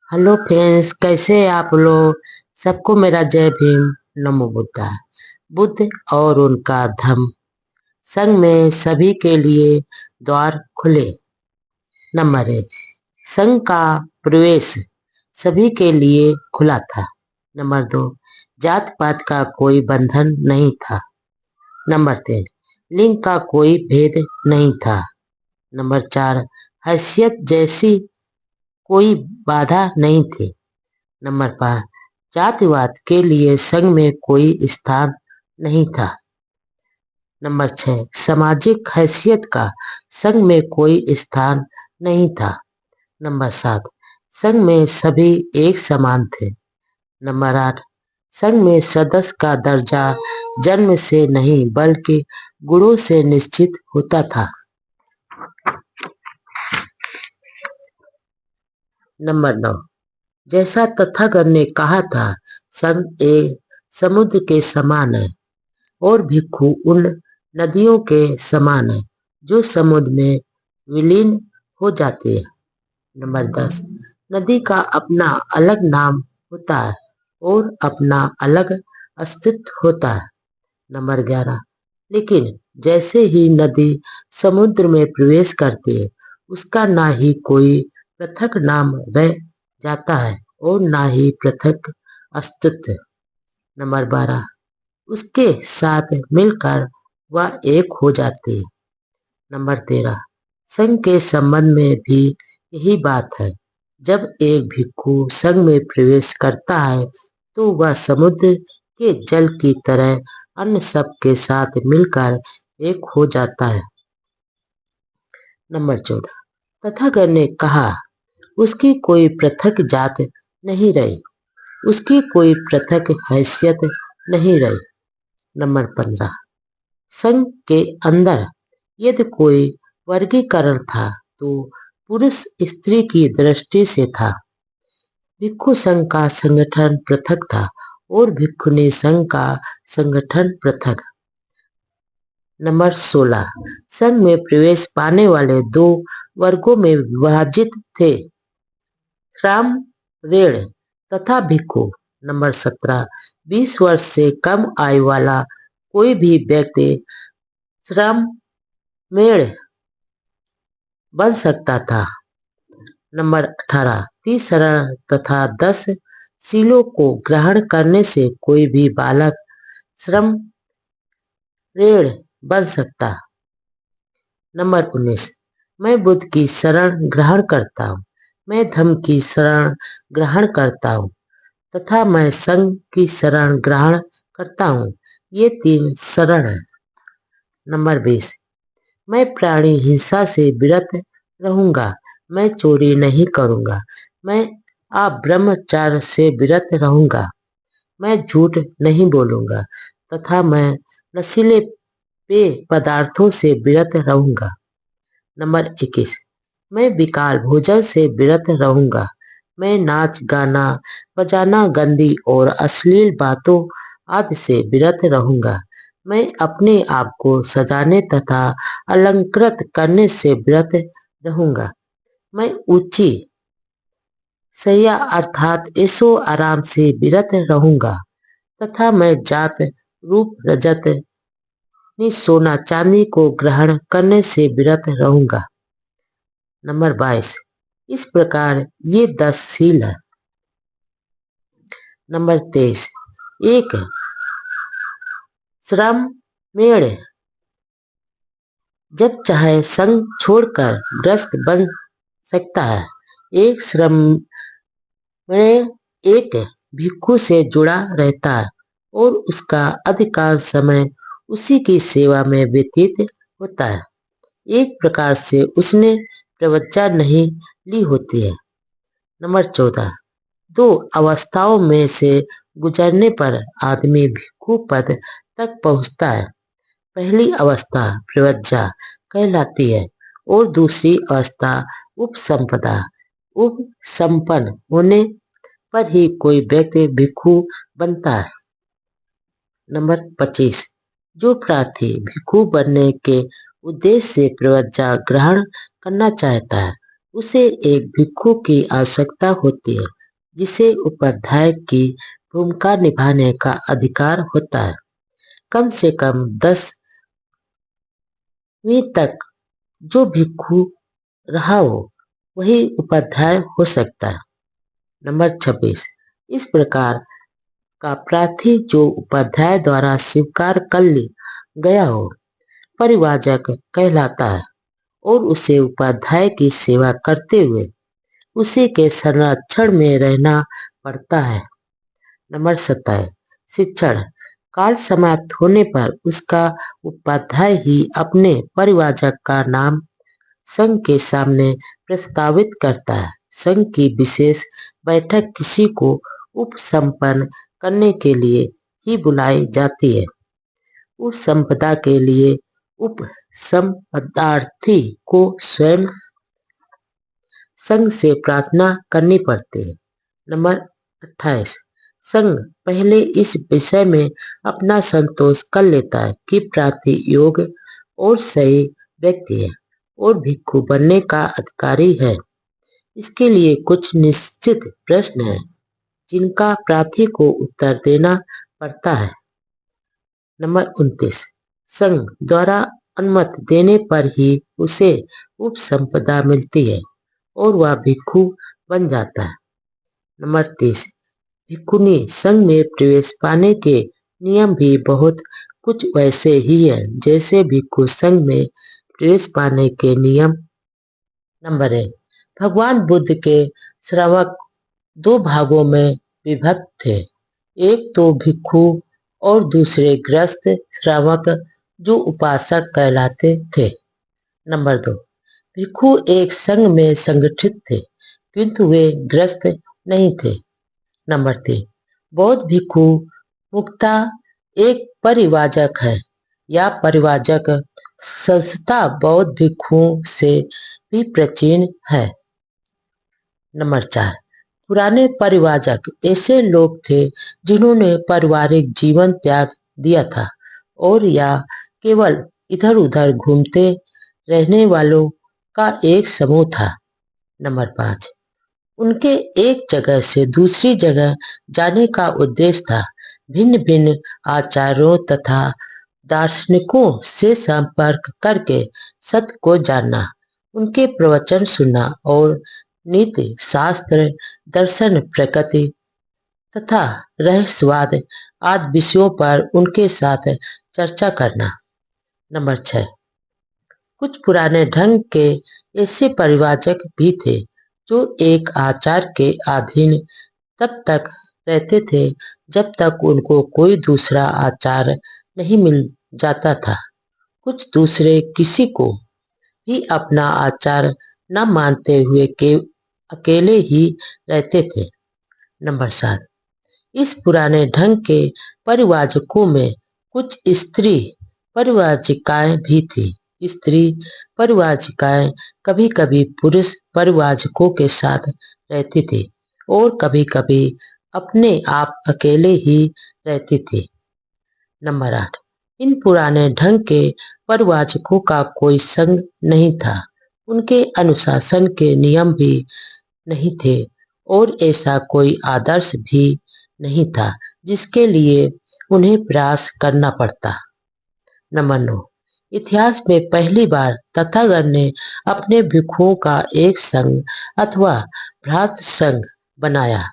Hello friends, कैसे हैं आप लोग। सबको मेरा जय भीम। नमो बुद्धा। बुद्ध और उनका धम्म। संघ में सभी के लिए द्वार खुले। नंबर 1, संघ का प्रवेश सभी के लिए खुला था। नंबर 2, जात पात का कोई बंधन नहीं था। नंबर 3, लिंग का कोई भेद नहीं था। नंबर 4, हैसियत जैसी कोई बाधा नहीं थी। नंबर 5, जातिवाद के लिए संघ में कोई स्थान नहीं था। नंबर 6, सामाजिक हैसियत का संघ में कोई स्थान नहीं था। नंबर 7, संघ में सभी एक समान थे। नंबर 8, संघ में सदस्य का दर्जा जन्म से नहीं बल्कि गुणों से निश्चित होता था। नंबर 9, जैसा तथागत ने कहा था, संघ एक समुद्र के समान है और भिक्षु उन नदियों के समान है जो समुद्र में विलीन हो जाती है। नंबर 10, नदी का अपना अलग नाम होता है और अपना अलग अस्तित्व होता है। नंबर 11, लेकिन जैसे ही नदी समुद्र में प्रवेश करती है, उसका ना ही कोई पृथक नाम रह जाता है और ना ही पृथक अस्तित्व। नंबर 12, उसके साथ मिलकर वह एक हो जाती है। नंबर 13, संघ के संबंध में भी यही बात है। जब एक भिक्षु संघ में प्रवेश करता है तो वह समुद्र के जल की तरह अन्य सब के साथ मिलकर एक हो जाता है। नंबर 14, तथागत ने कहा, उसकी कोई पृथक जात नहीं रही, उसकी कोई पृथक हैसियत नहीं रही। नंबर 15, संघ के अंदर यदि कोई वर्गीकरण था तो पुरुष स्त्री की दृष्टि से था। भिक्षु संघ का संगठन पृथक था और भिक्षुणी संघ का संगठन पृथक। नंबर 16, संघ में प्रवेश पाने वाले दो वर्गों में विभाजित थे, श्रामणेर तथा भिक्षु। नंबर 17, 20 वर्ष से कम आयु वाला कोई भी व्यक्ति श्रामणेर बन सकता था। नंबर 18, 30 शरण तथा 10 शीलों को ग्रहण करने से कोई भी बालक श्रामणेर बन सकता। नंबर 19, मैं बुद्ध की शरण ग्रहण करता हूँ, मैं धम्म की शरण ग्रहण करता हूँ तथा मैं संघ की शरण ग्रहण करता हूँ। ये 3 शरण है। नंबर 20, मैं प्राणी हिंसा से विरत रहूंगा, मैं चोरी नहीं करूंगा, मैं ब्रह्मचार्य से विरत रहूंगा, मैं झूठ नहीं बोलूंगा तथा मैं नशीले पेय पदार्थों से विरत रहूंगा। नंबर 21, मैं विकार भोजन से विरत रहूंगा, मैं नाच गाना बजाना गंदी और अश्लील बातों आदि से विरत रहूंगा, मैं अपने आप को सजाने तथा अलंकृत करने से विरत रहूंगा, मैं ऊंची शैया अर्थात ऐशो आराम से विरत रहूंगा तथा मैं जात रूप रजत सोना चांदी को ग्रहण करने से विरत रहूंगा। नंबर 22, इस प्रकार ये 10 शील है। नंबर 23, 1 श्रामणेर जब चाहे संघ छोड़कर ग्रस्त बन सकता है। एक श्रामणेर एक भिक्षु से जुड़ा रहता है और उसका अधिकांश समय उसी की सेवा में व्यतीत होता है। एक प्रकार से उसने प्रवज्ञा नहीं ली होती है। नंबर 14, 2 अवस्थाओं में से गुजरने पर आदमी भिक्षु पद तक पहुंचता है। पहली अवस्था प्रवज्ञा कहलाती है और दूसरी अवस्था उपसंपदा। उपसंपन्न होने पर ही कोई व्यक्ति भिक्षु बनता है। नंबर 25, जो प्रार्थी भिक्षु बनने के उद्देश्य से प्रवज्ञा ग्रहण करना चाहता है, उसे एक भिक्षु की आवश्यकता होती है। जिसे उपाध्याय की भूमिका निभाने का अधिकार होता है। कम से कम 10वीं तक जो भिक्षु रहा हो वही उपाध्याय हो सकता है। नंबर 26, इस प्रकार का प्रार्थी जो उपाध्याय द्वारा स्वीकार कर लिया गया हो परिवाजक कहलाता है और उसे उपाध्याय की सेवा करते हुए उसी के संरक्षण में रहना पड़ता है। नंबर 27, शिक्षण काल समाप्त होने पर उसका उपाध्याय ही अपने परिवाजक का नाम संघ के सामने प्रस्तावित करता है। संघ की विशेष बैठक किसी को उपसंपन्न करने के लिए ही बुलाई जाती है। उपसंपदा के लिए उपसंपदार्थी को स्वयं संघ से प्रार्थना करनी पड़ती है। नंबर 28, संघ पहले इस विषय में अपना संतोष कर लेता है कि प्रार्थी योग्य और सही व्यक्ति है और भिक्षु बनने का अधिकारी है। इसके लिए कुछ निश्चित प्रश्न हैं जिनका प्रार्थी को उत्तर देना पड़ता है। नंबर 29, संघ द्वारा अनुमति देने पर ही उसे उपसंपदा मिलती है और वह भिक्षु बन जाता है। नंबर 30, भिक्षुनी संघ में प्रवेश पाने के नियम भी बहुत कुछ वैसे ही है जैसे भिक्षु संघ में प्रवेश पाने के नियम। नंबर 1, भगवान बुद्ध के श्रावक 2 भागों में विभक्त थे। एक तो भिक्षु और दूसरे गृहस्थ श्रावक जो उपासक कहलाते थे। नंबर 2, भिक्षु एक संघ में संगठित थे किंतु वे गृहस्थ नहीं थे। नंबर 3, बौद्ध भिक्षु मुक्ता एक परिवाजक है या परिवाजक संस्था बौद्ध भिक्षुओं से भी प्राचीन है। नंबर 4, पुराने परिवाजक ऐसे लोग थे जिन्होंने पारिवारिक जीवन त्याग दिया था और या केवल इधर उधर घूमते रहने वालों का एक समूह था। नंबर 5, उनके एक जगह से दूसरी जगह जाने का उद्देश्य था भिन्न भिन्न आचार्यों तथा दार्शनिकों से संपर्क करके सत्य को जानना, उनके प्रवचन सुनना और नीति शास्त्र दर्शन प्रकृति तथा रहस्यवाद आदि विषयों पर उनके साथ चर्चा करना। नंबर 6, कुछ पुराने ढंग के ऐसे परिवाचक भी थे जो एक आचार के अधीन तब तक रहते थे जब तक उनको कोई दूसरा आचार नहीं मिल जाता था। कुछ दूसरे किसी को भी अपना आचार न मानते हुए के अकेले ही रहते थे। नंबर 7, इस पुराने ढंग के परिवाजकों में कुछ स्त्री परिवाजिकाएं भी थी। स्त्री परिवाजिकाएं कभी कभी पुरुष परिवाजकों के साथ रहती थी और कभी कभी अपने आप अकेले ही रहती थी। नंबर 8, इन पुराने ढंग के परिवाजकों का कोई संघ नहीं था, उनके अनुशासन के नियम भी नहीं थे और ऐसा कोई आदर्श भी नहीं था जिसके लिए उन्हें प्रयास करना पड़ता। नंबर 9, इतिहास में पहली बार तथागत ने अपने भिक्षुओं का एक संघ अथवा भ्रात संघ बनाया,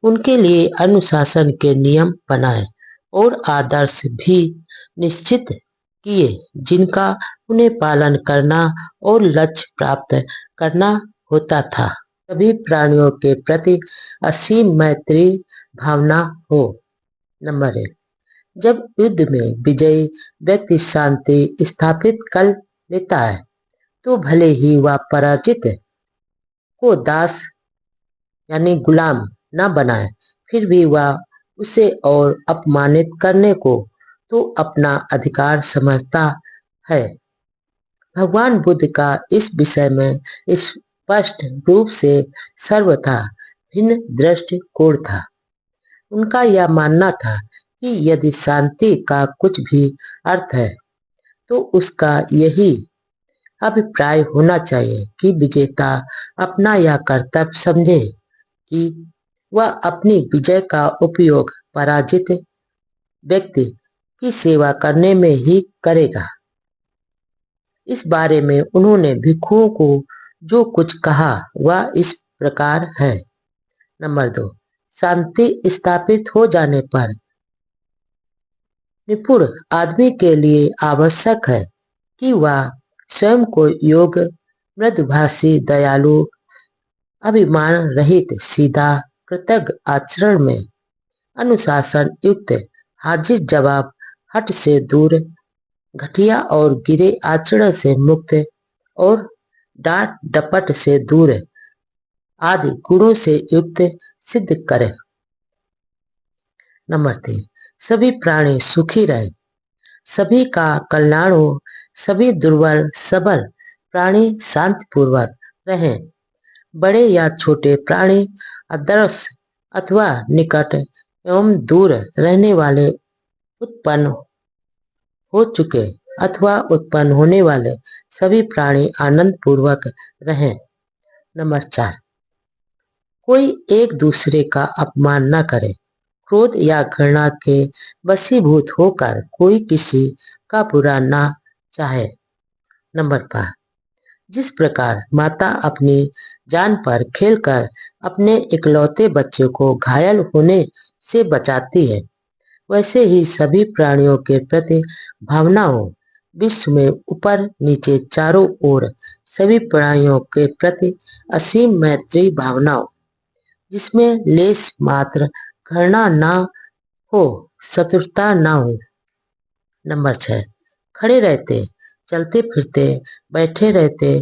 उनके लिए अनुशासन के नियम बनाए और आदर्श भी निश्चित किए जिनका उन्हें पालन करना और लक्ष्य प्राप्त करना होता था। सभी प्राणियों के प्रति असीम मैत्री भावना हो। नंबर 1, जब युद्ध में विजयी व्यक्ति शांति स्थापित कर लेता है तो भले ही वह पराजित को दास यानी गुलाम न बनाए फिर भी वह उसे और अपमानित करने को तो अपना अधिकार समझता है। भगवान बुद्ध का इस विषय में स्पष्ट रूप से सर्वथा भिन्न दृष्टिकोण था। उनका यह मानना था कि यदि शांति का कुछ भी अर्थ है तो उसका यही अभिप्राय होना चाहिए कि विजेता अपना यह कर्तव्य समझे कि वह अपनी विजय का उपयोग पराजित व्यक्ति की सेवा करने में ही करेगा। इस बारे में उन्होंने भिक्षुओं को जो कुछ कहा वह इस प्रकार है। नंबर 2, शांति स्थापित हो जाने पर निपुण आदमी के लिए आवश्यक है कि वह स्वयं को योग्य, मृदुभाषी, दयालु, अभिमान रहित, सीधा, कृतज्ञ आचरण में, अनुशासन युक्त, हाजिर जवाब, हठ से दूर, घटिया और गिरे आचरण से मुक्त और डांट डपट से दूर आदि गुणों से युक्त सिद्ध करे। नंबर 3, सभी प्राणी सुखी रहे, सभी का कल्याण हो, सभी दुर्बल सबल प्राणी शांतिपूर्वक रहें, बड़े या छोटे प्राणी, अदृश्य अथवा निकट एवं दूर रहने वाले, उत्पन्न हो चुके अथवा उत्पन्न होने वाले सभी प्राणी आनंद पूर्वक रहें। नंबर 4, कोई एक दूसरे का अपमान न करे, क्रोध या घृणा के वशीभूत होकर कोई किसी का बुरा ना चाहे। नंबर 5, जिस प्रकार माता अपनी जान पर खेलकर अपने इकलौते बच्चे को घायल होने से बचाती है, वैसे ही सभी प्राणियों के प्रति भावनाओं, विश्व में ऊपर नीचे चारों ओर सभी प्राणियों के प्रति असीम मैत्री भावनाओं, जिसमें लेश मात्र घृणा ना हो, शत्रुता ना हो। नंबर 6, खड़े रहते, चलते फिरते, बैठे रहते,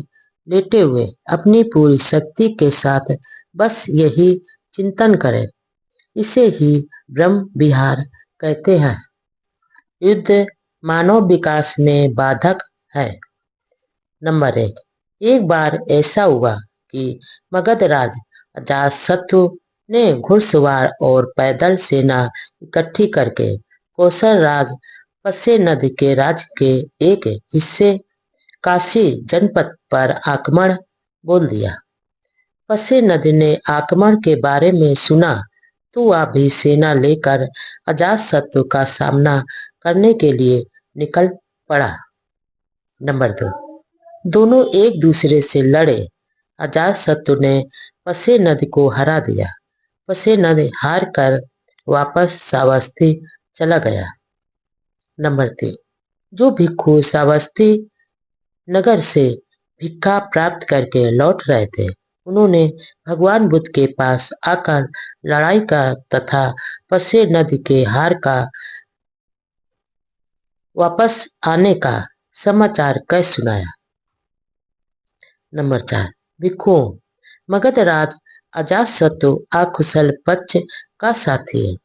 लेटे हुए अपनी पूरी शक्ति के साथ बस यही चिंतन करें, इसे ही ब्रह्म विहार कहते हैं। युद्ध मानव विकास में बाधक है। नंबर 1, एक बार ऐसा हुआ कि मगध राज अजातशत्रु ने घुड़सवार और पैदल सेना इकट्ठी करके कौशल राज पस्य नदी के राज्य के एक हिस्से काशी जनपद पर आक्रमण बोल दिया। पस्य नदी ने आक्रमण के बारे में सुना तो वह भी सेना लेकर अजातशत्रु का सामना करने के लिए निकल पड़ा। नंबर 2, दोनों एक दूसरे से लड़े। अजातशत्रु ने पस्य नदी को हरा दिया। पस्य नदी हार कर वापस श्रावस्ती चला गया। नंबर 3, जो भिक्षु श्रावस्ती नगर से भिक्षा प्राप्त करके लौट रहे थे, उन्होंने भगवान बुद्ध के पास आकर लड़ाई का तथा पस्य नदी के हार का वापस आने का समाचार कह सुनाया। नंबर 4, भिक्षुओं, मगध राज अजातशत्रु अकुशल पक्ष का साथी है।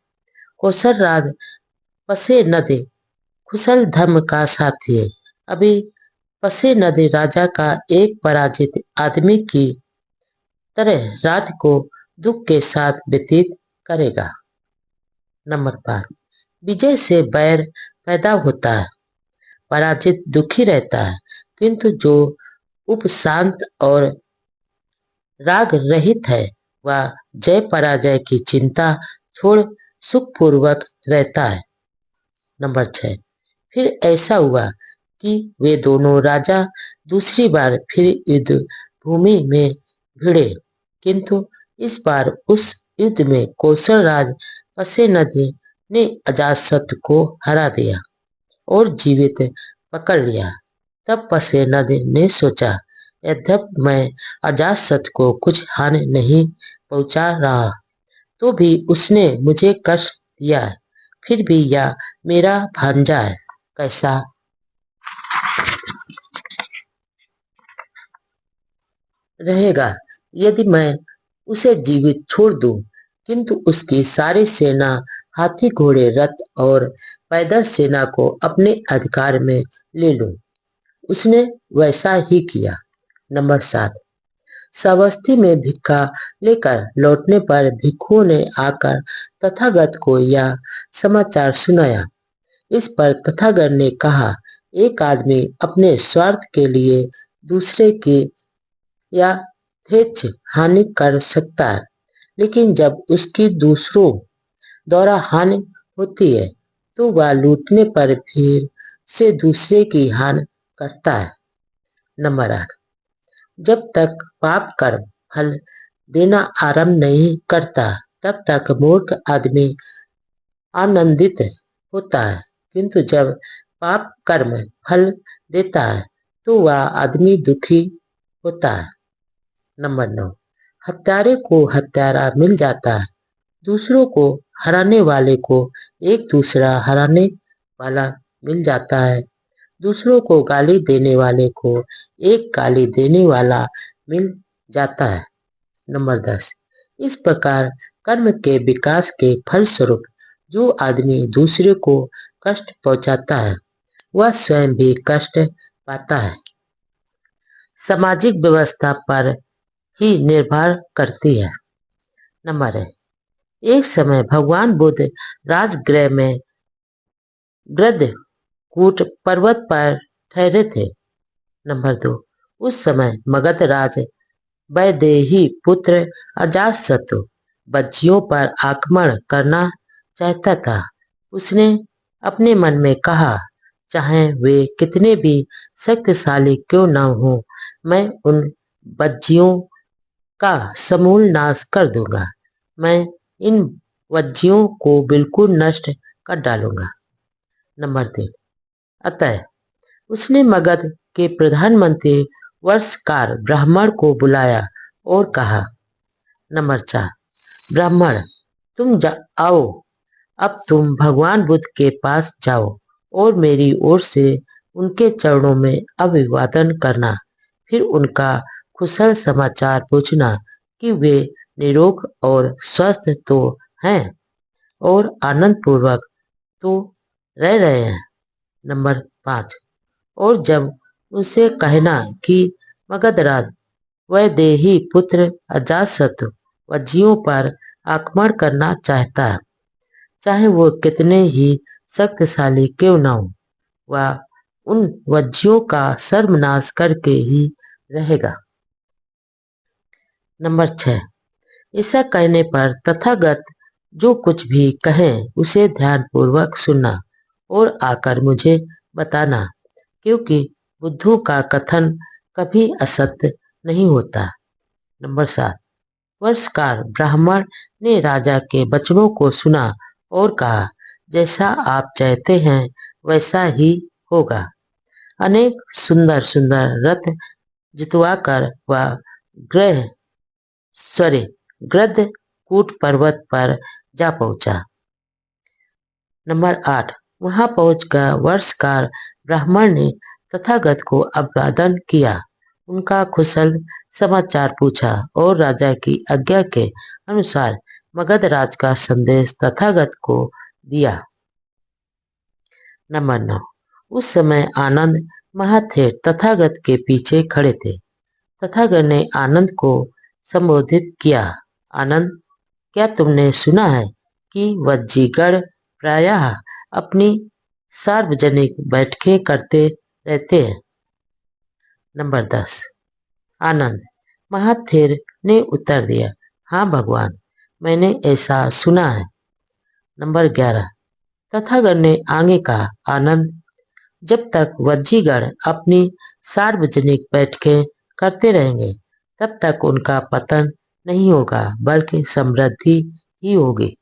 कौशल राज पस्य नदी कुशल धर्म का साथी है। अभी पस्य नदी राजा का एक पराजित आदमी की तरह रात को दुख के साथ व्यतीत करेगा। नंबर 5, विजय से बैर पैदा होता है, पराजित दुखी रहता है, किंतु जो उपशांत और राग रहित है वह जय पराजय की चिंता छोड़ सुखपूर्वक रहता है। नंबर 6, फिर ऐसा हुआ कि वे दोनों राजा दूसरी बार फिर युद्ध भूमि में भिड़े, किंतु इस बार उस युद्ध में कौशल राज पस्य नदी ने अजातशत्रु को हरा दिया और जीवित पकड़ लिया। तब पस्य नदी ने सोचा, यद्यपि मैं अजातशत्रु को कुछ हानि नहीं पहुंचा रहा, तो भी उसने मुझे कष्ट दिया है, फिर भी यह मेरा भांजा है, कैसा रहेगा यदि मैं उसे जीवित छोड़ दूं, किंतु उसकी सारी सेना, हाथी घोड़े रथ और पैदल सेना को अपने अधिकार में ले लूं। उसने वैसा ही किया। नंबर 7, श्रावस्ती में भिक्षा लेकर लौटने पर भिक्षुओं ने आकर तथागत को यह समाचार सुनाया। इस पर तथागत ने कहा, एक आदमी अपने स्वार्थ के लिए दूसरे की यथेच्छ हानि कर सकता है, लेकिन जब उसकी दूसरों द्वारा हानि होती है तो वह लूटने पर फिर से दूसरे की हानि करता है। नंबर 8, जब तक पाप कर्म फल देना आरंभ नहीं करता तब तक मूर्ख आदमी आनंदित होता है, किंतु जब पाप कर्म फल देता है तो वह आदमी दुखी होता है। नंबर 9, हत्यारे को हत्यारा मिल जाता है, दूसरों को हराने वाले को एक दूसरा हराने वाला मिल जाता है, दूसरों को गाली देने वाले को एक गाली देने वाला मिल जाता है। नंबर 10, इस प्रकार कर्म के विकास के फलस्वरूप जो आदमी दूसरे को कष्ट पहुंचाता है वह स्वयं भी कष्ट पाता है। सामाजिक व्यवस्था पर ही निर्भर करती है। नंबर 1, एक समय भगवान बुद्ध राजगृह में गृद्धकूट पर्वत पर ठहरे थे। नंबर 2, उस समय मगध राज वैदेही पुत्र अजातशत्रु बच्चियों पर आक्रमण करना चाहता था। उसने अपने मन में कहा, चाहे वे कितने भी शक्तिशाली क्यों न हो, मैं उन बच्चियों का समूल नाश कर दूंगा। मैं इन वज्जियों को बिल्कुल नष्ट कर डालूंगा। नंबर 3, अतः उसने मगध के प्रधानमंत्री वर्षकार ब्राह्मण को बुलाया और कहा। नंबर 4, ब्राह्मण तुम आओ, अब तुम भगवान बुद्ध के पास जाओ और मेरी ओर से उनके चरणों में अभिवादन करना, फिर उनका कुशल समाचार पूछना कि वे निरोग और स्वस्थ तो हैं और आनंद पूर्वक तो रह रहे हैं। नंबर 5, और जब उनसे कहना कि मगधराज वैदेही पुत्र अजातशत्रु वज्जियों पर आक्रमण करना चाहता है, चाहे वो कितने ही शक्तिशाली क्यों न हो, वह उन वज्जियों का सर्वनाश करके ही रहेगा। नंबर 6, ऐसा कहने पर तथागत जो कुछ भी कहें उसे ध्यानपूर्वक सुनना और आकर मुझे बताना, क्योंकि बुद्धों का कथन कभी असत्य नहीं होता। नंबर 7, वर्षकार ब्राह्मण ने राजा के वचनों को सुना और कहा, जैसा आप चाहते हैं वैसा ही होगा। अनेक सुंदर सुंदर रथ जितवाकर वह गृद्धकूट पर्वत पर जा पहुंचा। नंबर 8, वहां पहुंचकर वर्षकार ब्राह्मण ने तथागत को अभिवादन किया, उनका कुशल समाचार पूछा और राजा की आज्ञा के अनुसार मगधराज का संदेश तथागत को दिया। नंबर 9, उस समय आनंद महाथेर तथागत के पीछे खड़े थे। तथागत ने आनंद को संबोधित किया, आनंद, क्या तुमने सुना है कि वज्जीगण प्रायः अपनी सार्वजनिक बैठकें करते रहते हैं? नंबर 10, आनंद महाथेर ने उत्तर दिया, हाँ भगवान, मैंने ऐसा सुना है। नंबर 11, तथागत ने आगे कहा, आनंद, जब तक वज्जीगण अपनी सार्वजनिक बैठकें करते रहेंगे तब तक उनका पतन नहीं होगा बल्कि समृद्धि ही होगी।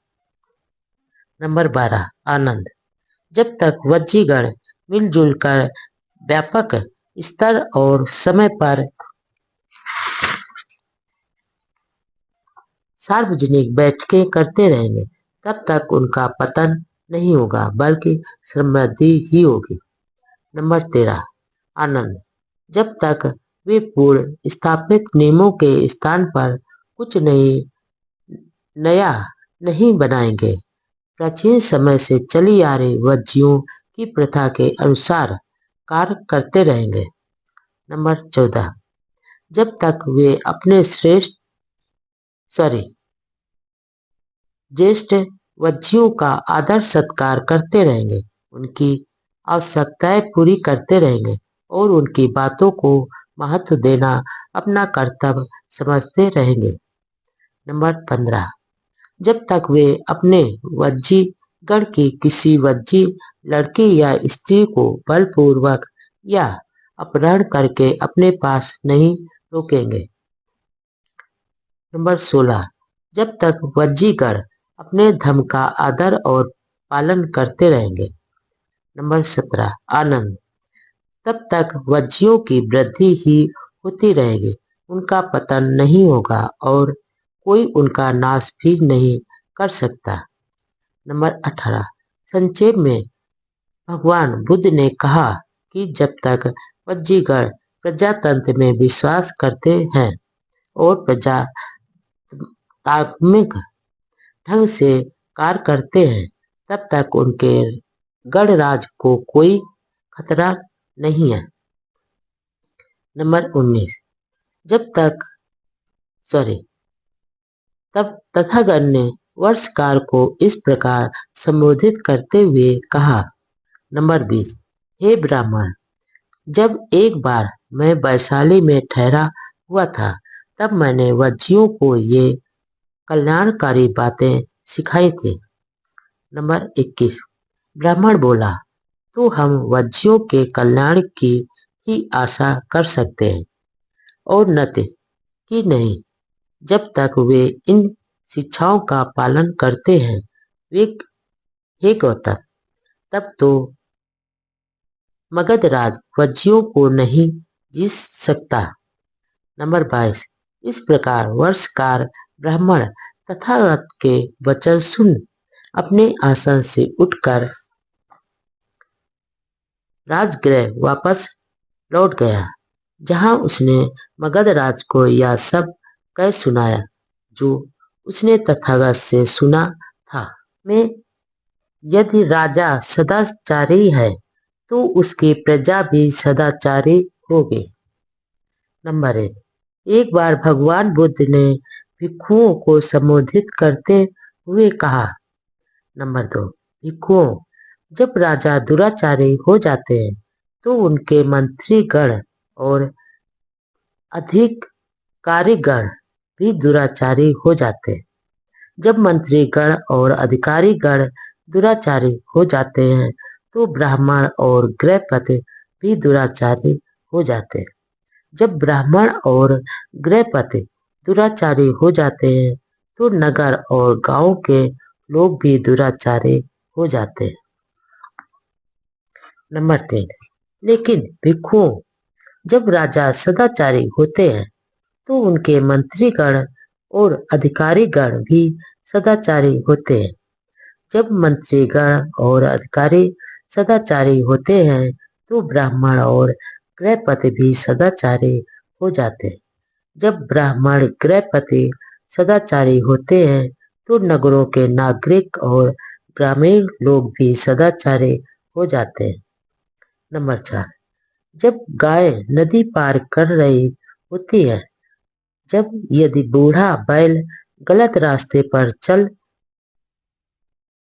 नंबर 12, आनंद, जब तक वज्जीगण मिलजुल कर व्यापक स्तर और समय पर सार्वजनिक बैठकें करते रहेंगे तब तक उनका पतन नहीं होगा बल्कि समृद्धि ही होगी। नंबर 13, आनंद, जब तक वे पूर्ण स्थापित नियमों के स्थान पर कुछ नया नहीं बनाएंगे, प्राचीन समय से चली आ रही वज्जियों की प्रथा के अनुसार कार्य करते रहेंगे। नंबर 14, जब तक वे अपने ज्येष्ठ वज्जियों का आदर सत्कार करते रहेंगे, उनकी आवश्यकताएं पूरी करते रहेंगे और उनकी बातों को महत्व देना अपना कर्तव्य समझते रहेंगे। नंबर 15, जब तक वे अपने वज्जीगण की किसी वज्जी लड़की या स्त्री को बलपूर्वक या अपहरण करके अपने पास नहीं रोकेंगे। नंबर 16, जब तक वज्जीगण अपने धर्म का आदर और पालन करते रहेंगे। नंबर 17, आनंद, तब तक वज्जियों की वृद्धि ही होती रहेगी, उनका पतन नहीं होगा और कोई उनका नाश भी नहीं कर सकता। नंबर 18, संक्षेप में भगवान बुद्ध ने कहा कि जब तक वज्जीगण प्रजातंत्र में विश्वास करते हैं और प्रजातात्मिक ढंग से कार्य करते हैं, तब तक उनके गणराज को कोई खतरा नहीं है। नंबर 19, तब तथागत ने वर्षकार को इस प्रकार संबोधित करते हुए कहा। नंबर 20, हे ब्राह्मण, जब एक बार मैं वैशाली में ठहरा हुआ था, तब मैंने वज्जियों को ये कल्याणकारी बातें सिखाई थी। नंबर 21, ब्राह्मण बोला, तो हम वज्जियों के कल्याण की ही आशा कर सकते हैं और नत्य कि नहीं, जब तक वे इन शिक्षाओं का पालन करते हैं। वे हे गौतम, तब तो मगधराज वज्जियों को नहीं जीत सकता। नंबर 22, इस प्रकार वर्षकार ब्राह्मण तथागत के वचन सुन अपने आसन से उठकर राजगृह वापस लौट गया, जहां उसने मगधराज को यह सब कह सुनाया जो उसने तथागत से सुना था। में यदि राजा सदाचारी है तो उसकी प्रजा भी सदाचारी होगी। नंबर 1, एक बार भगवान बुद्ध ने भिक्षुओं को संबोधित करते हुए कहा। नंबर 2, भिक्षुओं, जब राजा दुराचारी हो जाते हैं तो उनके मंत्रीगण और अधिकारीगण भी दुराचारी हो जाते हैं। जब मंत्रीगण और अधिकारीगण दुराचारी हो जाते हैं तो ब्राह्मण और गृहपति भी दुराचारी हो जाते हैं। जब ब्राह्मण और गृहपति दुराचारी हो जाते हैं तो नगर और गांव के लोग भी दुराचारी हो जाते हैं। नंबर 3, लेकिन भिक्षुओं, जब राजा सदाचारी होते हैं तो उनके मंत्रीगण और अधिकारीगण भी सदाचारी होते हैं। जब मंत्रीगण और अधिकारी सदाचारी होते हैं तो ब्राह्मण और गृहपति भी सदाचारी हो जाते हैं। जब ब्राह्मण गृहपति सदाचारी होते हैं तो नगरों के नागरिक और ग्रामीण लोग भी सदाचारी हो जाते हैं। नंबर 4, जब गाय नदी पार कर रही होती है, जब यदि बूढ़ा बैल गलत रास्ते पर चल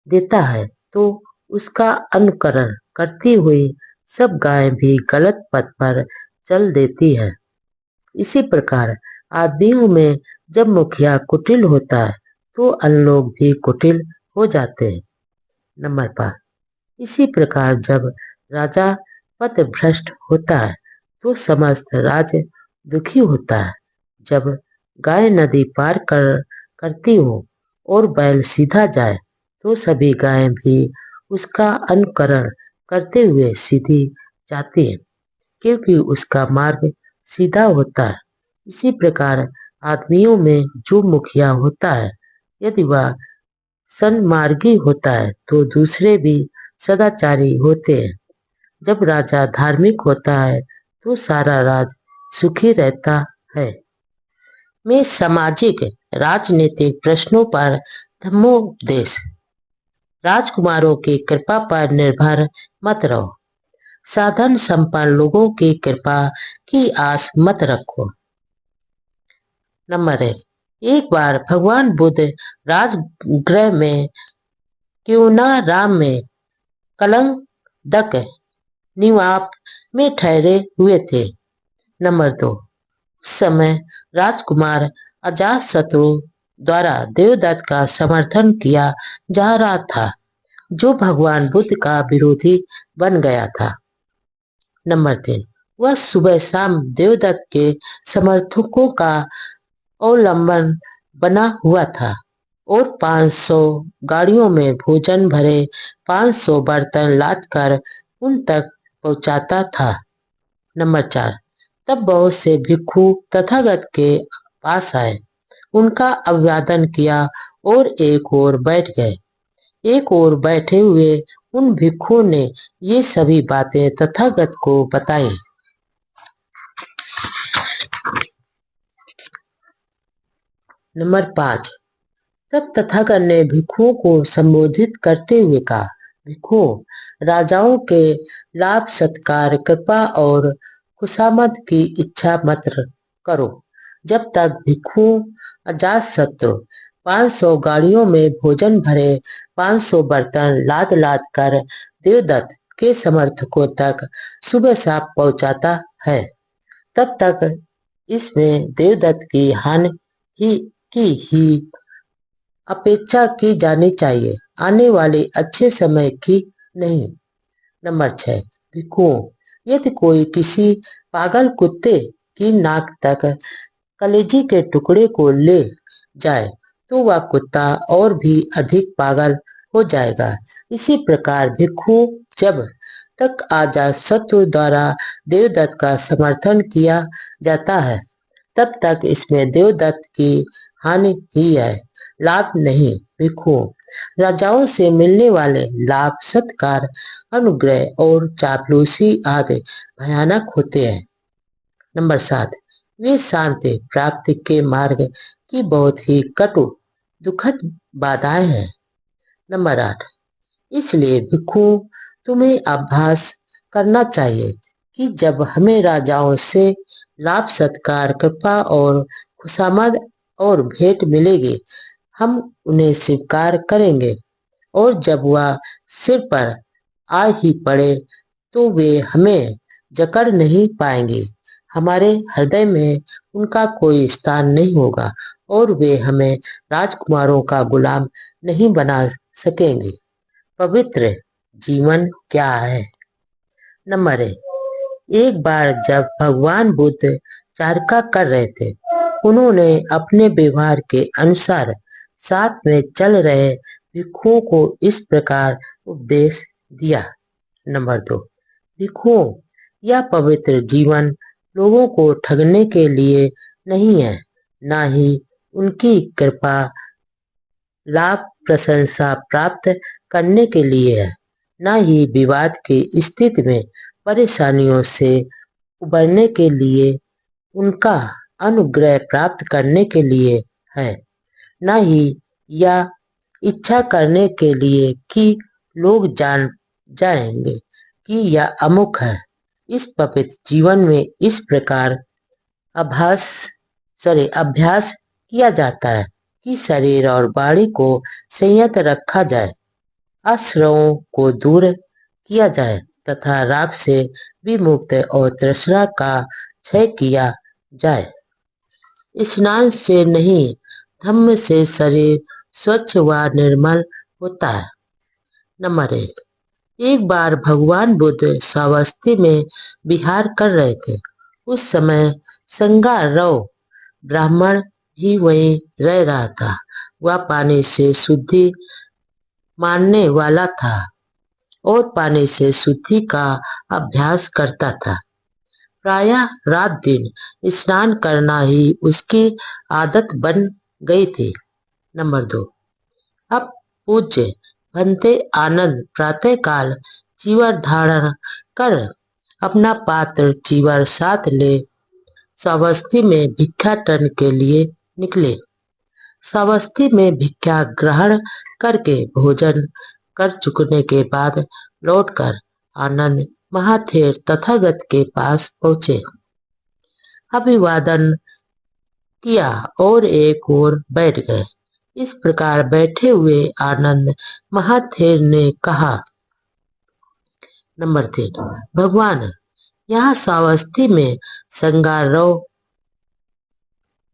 देता है तो उसका अनुकरण करती हुई सब गायें भी गलत पथ पर चल देती है। इसी प्रकार आदमियों में जब मुखिया कुटिल होता है तो अन्य लोग भी कुटिल हो जाते हैं। नंबर 5, इसी प्रकार जब राजा पथभ्रष्ट होता है तो समस्त राज्य दुखी होता है। जब गाय नदी पार करती हो और बैल सीधा जाए तो सभी गायें भी उसका अनुकरण करते हुए सीधी जाती हैं, क्योंकि उसका मार्ग सीधा होता है। इसी प्रकार आदमियों में जो मुखिया होता है, यदि वह सन्मार्गी होता है तो दूसरे भी सदाचारी होते हैं। जब राजा धार्मिक होता है तो सारा राज्य सुखी रहता है। में सामाजिक राजनीतिक प्रश्नों पर धर्मोपदेश। राजकुमारों की कृपा पर निर्भर मत रहो, साधन संपन्न लोगों की कृपा की आस मत रखो। नंबर 1, एक बार भगवान बुद्ध राजगृह में क्यूनाराम में कलंकदक निवाप में ठहरे हुए थे। नंबर 2, उस समय राजकुमार अजातशत्रु द्वारा देवदत्त का समर्थन किया जा रहा था, जो भगवान बुद्ध का विरोधी बन गया था। नंबर 3, वह सुबह शाम देवदत्त के समर्थकों का अवलंबन बना हुआ था और 500 गाड़ियों में भोजन भरे 500 बर्तन लादकर उन तक पहुंचाता था। नंबर 4, तब बहुत से भिक्षु तथागत के पास आए, उनका अभिवादन किया और एक ओर बैठ गए। एक ओर बैठे हुए उन भिक्षुओं ने ये सभी बातें तथागत को बताई। नंबर 5, तब तथागत ने भिक्षुओं को संबोधित करते हुए कहा, भिक्षुओं, राजाओं के लाभ सत्कार कृपा और खुशामद की इच्छा मत करो। जब तक भिक्षुओं अजातशत्रु 500 गाड़ियों में भोजन भरे 500 बर्तन लाद लाद कर देवदत्त के समर्थकों तक सुबह शाम पहुंचाता है, तब तक इसमें देवदत्त की हानि की ही अपेक्षा की जानी चाहिए, आने वाले अच्छे समय की नहीं। नंबर 6, भिक्षुओं, यदि कोई किसी पागल कुत्ते की नाक तक कलेजी के टुकड़े को ले जाए तो वह कुत्ता और भी अधिक पागल हो जाएगा। इसी प्रकार भिक्षु जब तक अजातशत्रु द्वारा देवदत्त का समर्थन किया जाता है, तब तक इसमें देवदत्त की हानि ही है, लाभ नहीं। भिक्षुओं, राजाओं से मिलने वाले लाभ सत्कार अनुग्रह और चापलूसी आदि भयानक होते हैं। नंबर 7, वे शांति प्राप्ति के मार्ग की बहुत ही कटु दुखद बाधाएं हैं। नंबर 8, इसलिए भिक्षु तुम्हें अभ्यास करना चाहिए कि जब हमें राजाओं से लाभ सत्कार कृपा और खुशामद और भेंट मिलेगी, हम उन्हें स्वीकार करेंगे, और जब वह सिर पर आ ही पड़े तो वे हमें जकड़ नहीं पाएंगे। हमारे हृदय में उनका कोई स्थान नहीं होगा और वे हमें राजकुमारों का गुलाम नहीं बना सकेंगे। पवित्र जीवन क्या है? नंबर 1, एक बार जब भगवान बुद्ध चारका कर रहे थे, उन्होंने अपने व्यवहार के अनुसार साथ में चल रहे भिक्षुओं को इस प्रकार उपदेश दिया। नंबर 2, भिक्षुओं, यह पवित्र जीवन लोगों को ठगने के लिए नहीं है, ना ही उनकी कृपा लाभ प्रशंसा प्राप्त करने के लिए है, ना ही विवाद की स्थिति में परेशानियों से उबरने के लिए उनका अनुग्रह प्राप्त करने के लिए है, ना ही यह इच्छा करने के लिए कि लोग जान जाएंगे कि यह अमुक है। इस पवित्र जीवन में इस प्रकार अभ्यास किया जाता है कि शरीर और वाणी को संयत रखा जाए, आश्रयों को दूर किया जाए तथा राग से विमुक्त और तृष्णा का क्षय किया जाए। स्नान से नहीं, धम्म से शरीर स्वच्छ व निर्मल होता है। नंबर 1, एक बार भगवान बुद्ध श्रावस्ती में विहार कर रहे थे। उस समय संगारव ब्राह्मण ही वहीं रह रहा था। वह पानी से शुद्धि मानने वाला था और पानी से शुद्धि का अभ्यास करता था। प्रायः रात दिन स्नान करना ही उसकी आदत बन गई थी। नंबर 2, अब पूज्य भंते आनंद प्रातःकाल चीवर धारण कर अपना पात्र चीवर साथ ले श्रावस्ती में भिक्षाटन के लिए निकले। श्रावस्ती में भिक्षा ग्रहण करके भोजन कर चुकने के बाद लौटकर आनंद महाथेर तथागत के पास पहुंचे, अभिवादन किया और एक ओर बैठ गए। इस प्रकार बैठे हुए आनंद महाथेर ने कहा, नंबर 3, भगवान, यहाँ श्रावस्ती में संगारव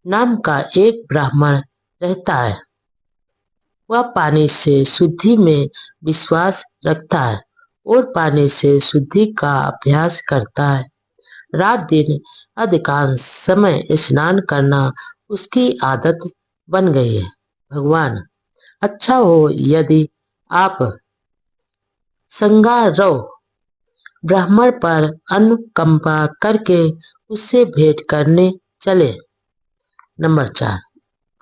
नाम का एक ब्राह्मण रहता है। वह पानी से शुद्धि में विश्वास रखता है और पानी से शुद्धि का अभ्यास करता है। रात दिन अधिकांश समय स्नान करना उसकी आदत बन गई है। भगवान, अच्छा हो यदि आप संगारोह ब्राह्मण पर अनुकंपा करके उससे भेंट करने चले। नंबर 4,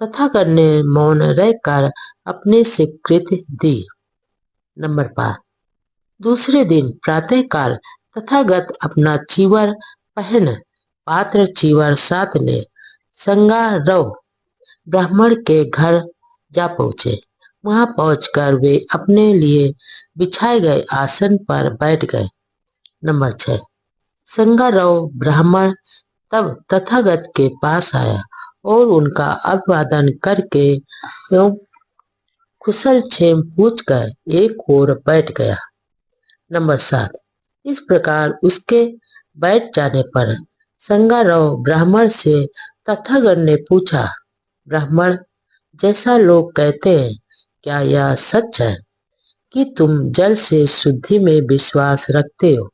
तथागत ने मौन रहकर अपनी स्वीकृति दी। नंबर 5, दूसरे दिन प्रातःकाल तथागत अपना चीवर पहन पात्र चीवर साथ ले संगारोह ब्राह्मण के घर जा पहुंचे। वहां पहुंचकर वे अपने लिए बिछाए गए आसन पर बैठ गए। नंबर 6, संगारोह ब्राह्मण तब तथागत के पास आया और उनका अभिवादन करके एवं कुशल क्षेम पूछकर एक ओर बैठ गया। नंबर 7, इस प्रकार उसके बैठ जाने पर संगारोह ब्राह्मण से तथागत ने पूछा, ब्राह्मण, जैसा लोग कहते हैं, क्या यह सच है कि तुम जल से शुद्धि में विश्वास रखते हो,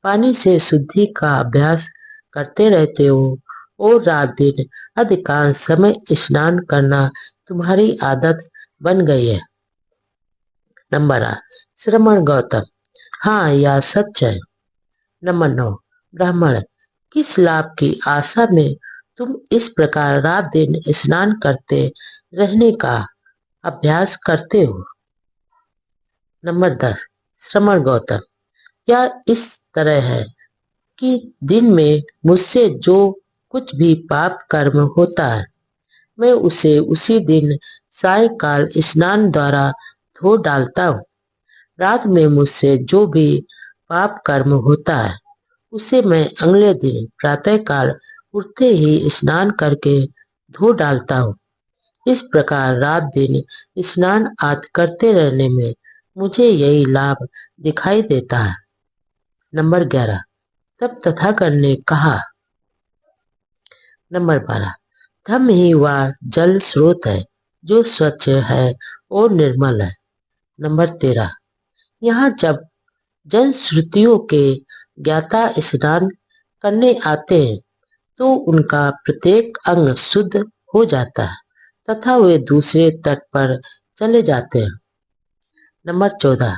पानी से शुद्धि का अभ्यास करते रहते हो और रात दिन अधिकांश समय स्नान करना तुम्हारी आदत बन गई है? नंबर 8, श्रमण गौतम, हाँ यह सच है। नंबर 9, ब्राह्मण, किस लाभ की आशा में तुम इस प्रकार रात दिन स्नान करते रहने का अभ्यास करते हो? नंबर 10, श्रमण गौतम, यह इस तरह है कि दिन में मुझसे जो कुछ भी पाप कर्म होता है, मैं उसे उसी दिन सायंकाल स्नान द्वारा धो डालता हूँ। रात में मुझसे जो भी पाप कर्म होता है, उसे मैं अगले दिन प्रातःकाल उठते ही स्नान करके धो डालता हूँ। इस प्रकार रात दिन स्नान आदि करते रहने में मुझे यही लाभ दिखाई देता है। नंबर 11, तब तथागत ने कहा। नंबर 12, धम्म ही वह जल स्रोत है जो स्वच्छ है और निर्मल है। नंबर 13, यहाँ जब जन श्रुतियों के ज्ञाता स्नान करने आते हैं तो उनका प्रत्येक अंग शुद्ध हो जाता है तथा वे दूसरे तट पर चले जाते हैं। नंबर 14,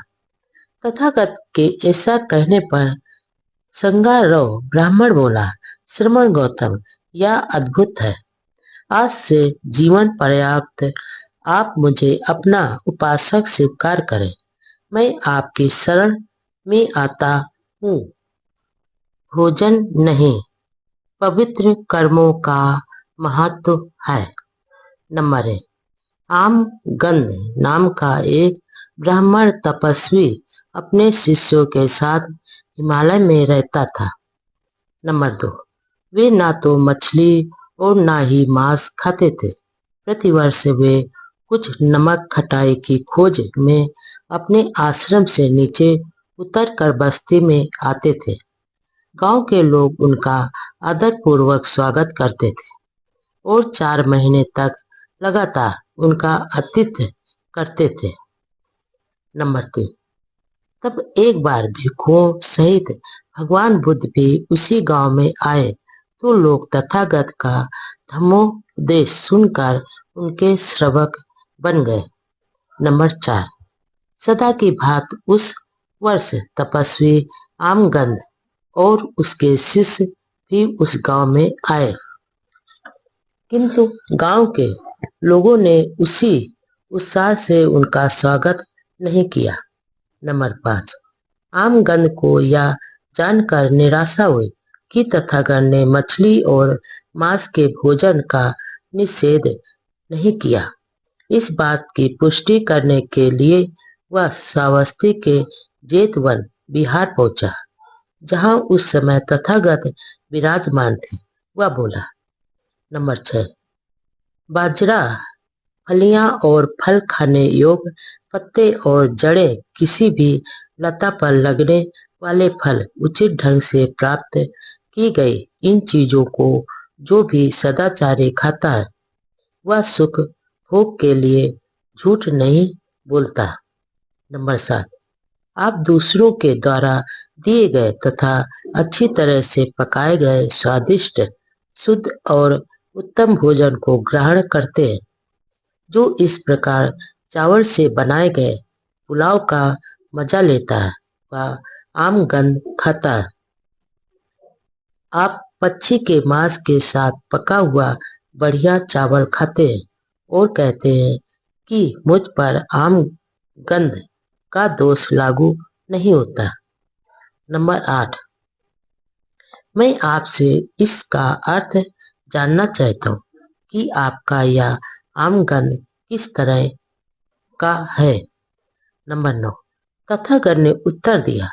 तथागत के ऐसा कहने पर संगारोह ब्राह्मण बोला, श्रमण गौतम, यह अद्भुत है। आज से जीवन पर्याप्त आप मुझे अपना उपासक स्वीकार करें। मैं आपकी शरण में आता हूँ। भोजन नहीं, पवित्र कर्मों का महत्व है। नंबर 1, आमगंध नाम का एक ब्राह्मण तपस्वी अपने शिष्यों के साथ हिमालय में रहता था। नंबर 2, वे ना तो मछली और ना ही मांस खाते थे। प्रतिवर्ष वे कुछ नमक खटाई की खोज में अपने आश्रम से नीचे उतरकर बस्ती में आते थे। गांव के लोग उनका आदरपूर्वक स्वागत करते थे और 4 महीने तक लगातार उनका आतिथ्य करते थे। नंबर 3, तब एक बार भिक्षुओं सहित भगवान बुद्ध भी उसी गांव में आए तो लोग तथागत का धम्मोपदेश सुनकर उनके श्रवक बन गए। नंबर 4, सदा की भांति उस वर्ष तपस्वी आमगंध और उसके शिष्य भी उस गांव में आए, किंतु गांव के लोगों ने उसी उत्साह से उनका स्वागत नहीं किया। नंबर 5, आमगंध को यह जानकर निराशा हुई कि तथागत ने मछली और मांस के भोजन का निषेध नहीं किया। इस बात की पुष्टि करने के लिए वह श्रावस्ती के जेतवन बिहार पहुंचा, जहां उस समय तथागत विराजमान थे। वह बोला। नंबर 6, बाजरा, फलियां और फल खाने योग्य पत्ते और जड़ें, किसी भी लता पर लगने वाले फल उचित ढंग से प्राप्त की गई इन चीजों को जो भी सदाचारी खाता है वह सुख भोग के लिए झूठ नहीं बोलता। नंबर 7, आप दूसरों के द्वारा दिए गए तथा अच्छी तरह से पकाए गए स्वादिष्ट, शुद्ध और उत्तम भोजन को ग्रहण करते हैं। जो इस प्रकार चावल से बनाए गए पुलाव का मजा लेता है वह आम गंध खाता है। आप पक्षी के मांस के साथ पका हुआ बढ़िया चावल खाते हैं और कहते हैं कि मुझ पर आम गंध का दोष लागू नहीं होता। नंबर 8, मैं आपसे इसका अर्थ जानना चाहता हूँ कि आपका यह आम गंध किस तरह का है। नंबर 9, तथागत ने उत्तर दिया,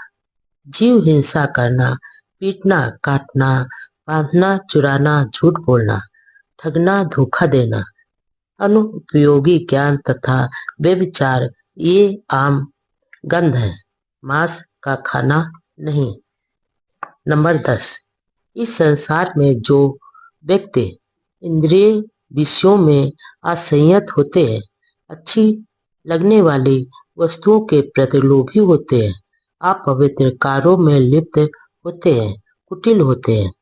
जीव हिंसा करना, पीटना, काटना, बांधना, चुराना, झूठ बोलना, ठगना, धोखा देना, अनुपयोगी ज्ञान तथा व्यभिचार ये आम गंध है, मांस का खाना नहीं। नंबर 10, इस संसार में जो व्यक्ति इंद्रिय विषयों में असंयत होते हैं, अच्छी लगने वाली वस्तुओं के प्रति लोभी होते हैं, अपवित्र कार्यों में लिप्त होते हैं, कुटिल होते हैं,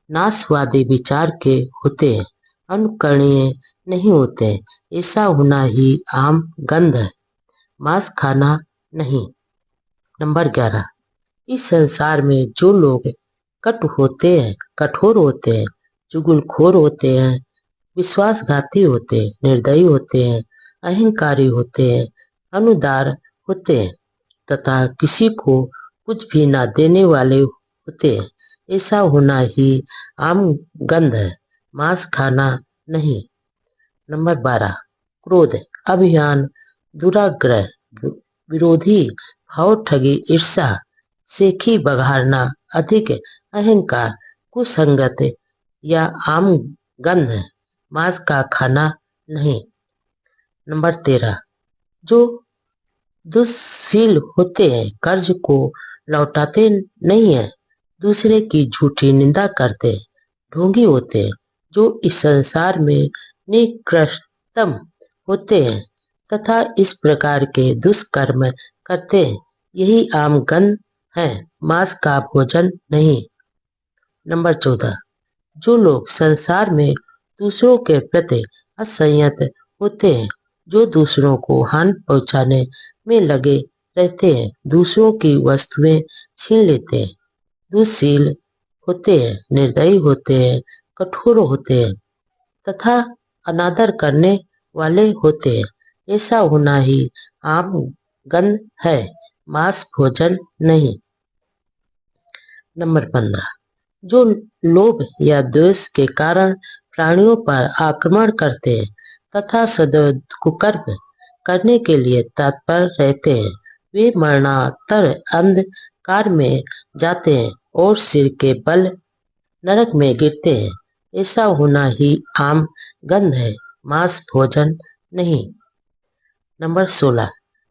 नाशवादी विचार के होते हैं, अनुकरणीय नहीं होते, ऐसा होना ही आम गंध है, मांस खाना नहीं। नंबर 11, इस संसार में जो लोग कटु होते हैं, कठोर होते हैं, चुगलखोर होते हैं, विश्वासघाती होते हैं, निर्दयी होते हैं, अहंकारी होते हैं, अनुदार होते हैं तथा किसी को कुछ भी न देने वाले होते हैं, ऐसा होना ही आम गंध है, मांस खाना नहीं। नंबर 12, क्रोध, अभिमान, दुराग्रह, विरोधी भाव, ठगी, ईर्ष्या, सेखी बघारना, अधिक अहंकार, कुसंगत या आम गंध है, मांस का खाना नहीं। नंबर 13, जो दुष्शील होते हैं, कर्ज को लौटाते नहीं है, दूसरे की झूठी निंदा करते हैं, ढोंगी होते हैं, जो इस संसार में निकृष्टतम होते हैं तथा इस प्रकार के दुष्कर्म करते हैं, यही आम गंध है, मांस का भोजन नहीं। नंबर 14, जो लोग संसार में दूसरों के प्रति असंयत होते हैं, जो दूसरों को हानि पहुंचाने में लगे रहते हैं, दूसरों की वस्तुएं छीन लेते हैं, दुष्शील होते हैं, निर्दयी होते हैं, कठोर होते हैं तथा अनादर करने वाले होते हैं, ऐसा होना ही आम गंध है, मांस भोजन नहीं। नंबर 15, जो लोभ या द्वेष के कारण प्राणियों पर आक्रमण करते हैं तथा सदैव कुकर्म करने के लिए तत्पर रहते हैं, वे मरणातर अंधकार में जाते हैं और सिर के बल नरक में गिरते हैं, ऐसा होना ही आम गंध है, मांस भोजन नहीं। नंबर 16,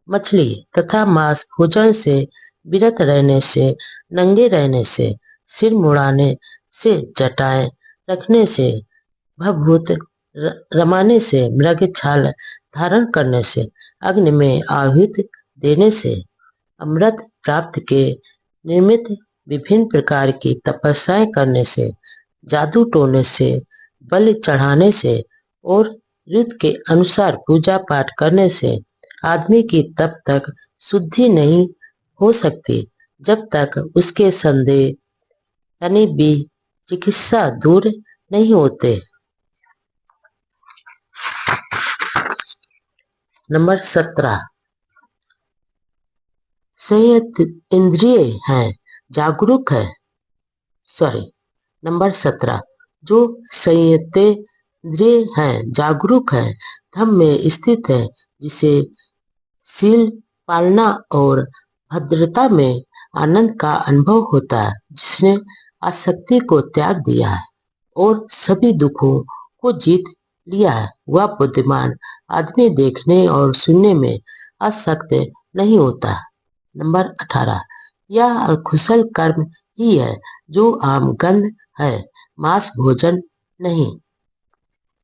मछली तथा मांस भोजन से विरत रहने से, नंगे रहने से, सिर मुड़ाने से, जटाएं रखने से, भभूत रमाने से, मृग छाल धारण करने से, अग्नि में आहुति देने से, अमृत प्राप्त के निमित्त विभिन्न प्रकार की तपस्याएं करने से, जादू टोने से, बलि चढ़ाने से और ऋतु के अनुसार पूजा पाठ करने से आदमी की तब तक शुद्धि नहीं हो सकती जब तक उसके संदेह यानी भी चिकित्सा दूर नहीं होते। नंबर 17, संयत इंद्रिय है, जागरूक है। नंबर 17, जो संयत इंद्रिय है, जागरूक है, धम्म में स्थित है, जिसे शील पालना और भद्रता में आनंद का अनुभव होता है, जिसने आसक्ति को त्याग दिया है और सभी दुखों को जीत लिया है, वह बुद्धिमान आदमी देखने और सुनने में आसक्त नहीं होता। नंबर 18, यह कुशल कर्म ही है जो आम गंध है, मांस भोजन नहीं।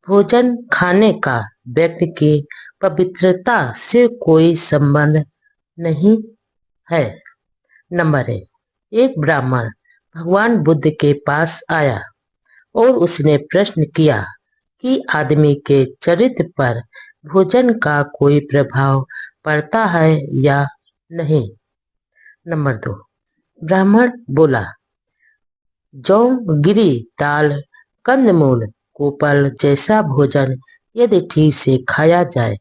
भोजन खाने का व्यक्ति की पवित्रता से कोई संबंध नहीं है। नंबर एक ब्राह्मण भगवान बुद्ध के पास आया और उसने प्रश्न किया कि आदमी के चरित्र पर भोजन का कोई प्रभाव पड़ता है या नहीं। नंबर दो, ब्राह्मण बोला, जौ, गिरी, दाल, कंदमूल, कोपल जैसा भोजन यदि ठीक से खाया जाए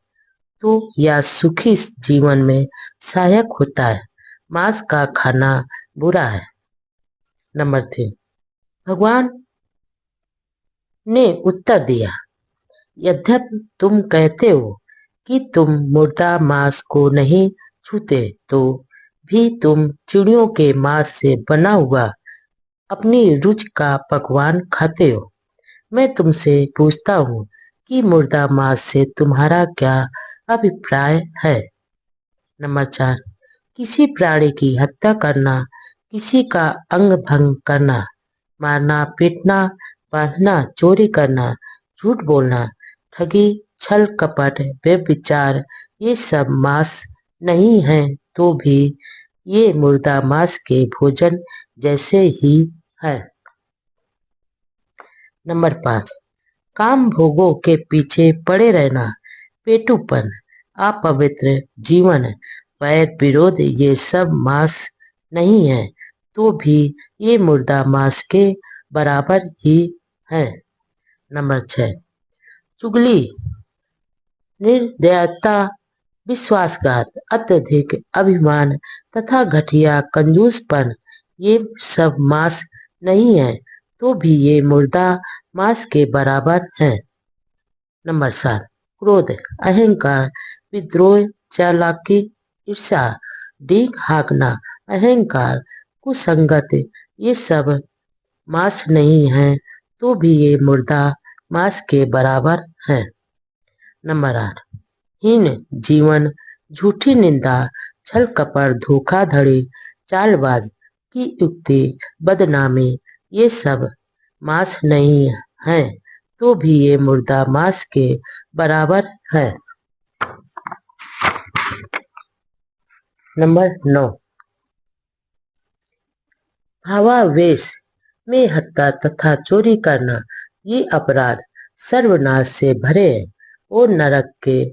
तो यह सुखी जीवन में सहायक होता है। मांस का खाना बुरा है। नंबर 3, भगवान ने उत्तर दिया, यद्यपि तुम कहते हो कि तुम मुर्दा मांस को नहीं छूते, तो भी तुम चिड़ियों के मांस से बना हुआ अपनी रुचि का पकवान खाते हो। मैं तुमसे पूछता हूँ कि मुर्दा मांस से तुम्हारा क्या अभिप्राय है। नंबर 4, किसी प्राणी की हत्या करना, किसी का अंग भंग करना, मारना, पीटना, बांधना, चोरी करना, झूठ बोलना, ठगी, छल कपट, व्यभिचार, ये सब मांस नहीं है तो भी ये मुर्दा मांस के भोजन जैसे ही है। नंबर 5, काम भोगों के पीछे पड़े रहना, पेटूपन, अपवित्र जीवन, वैर विरोध, ये सब मांस नहीं है तो भी ये मुर्दा मांस के बराबर ही है। नंबर 6, चुगली, निर्दयता, विश्वासघात, अत्यधिक अभिमान तथा घटिया कंजूसपन, ये सब मांस नहीं है तो भी ये मुर्दा मांस के बराबर है। नंबर 7, क्रोध, अहंकार, विद्रोह, चालाकी, ईर्ष्या, डींग हाँकना, अहंकार, कुसंगत, ये सब मांस नहीं है तो भी ये मुर्दा मांस के बराबर है। नंबर 8, हीन जीवन, झूठी निंदा, छल कपट, धोखाधड़ी, चालबाज की युक्ति, बदनामी, ये सब मांस नहीं है तो भी ये मुर्दा मांस के बराबर है। नंबर 9, भावावेश में हत्या तथा चोरी करना, ये अपराध सर्वनाश से भरे हैं और नरक के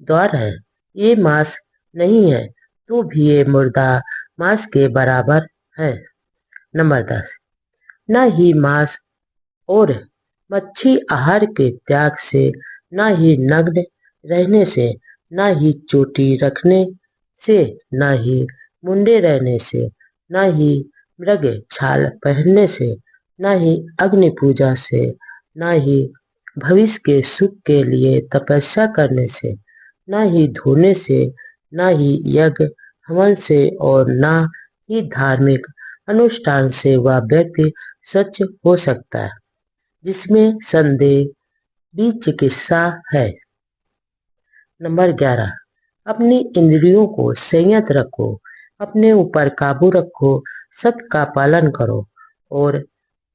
द्वार है। ये मांस नहीं है तो भी ये मुर्दा मांस के बराबर है। नंबर 10, न ही मांस और मच्छी आहार के त्याग से, न ही नग्न रहने से, न ही चोटी रखने से, न ही मुंडे रहने से, न ही मृग छाल पहनने से, न ही अग्नि पूजा से, न ही भविष्य के सुख के लिए तपस्या करने से, न ही धोने से, न ही यज्ञ हवन से और न ही धार्मिक अनुष्ठान से वह व्यक्ति स्वच्छ हो सकता है, जिसमें संदेह भी चिकित्सा है। नंबर 11, अपनी इंद्रियों को संयत रखो, अपने ऊपर काबू रखो, सत्य का पालन करो और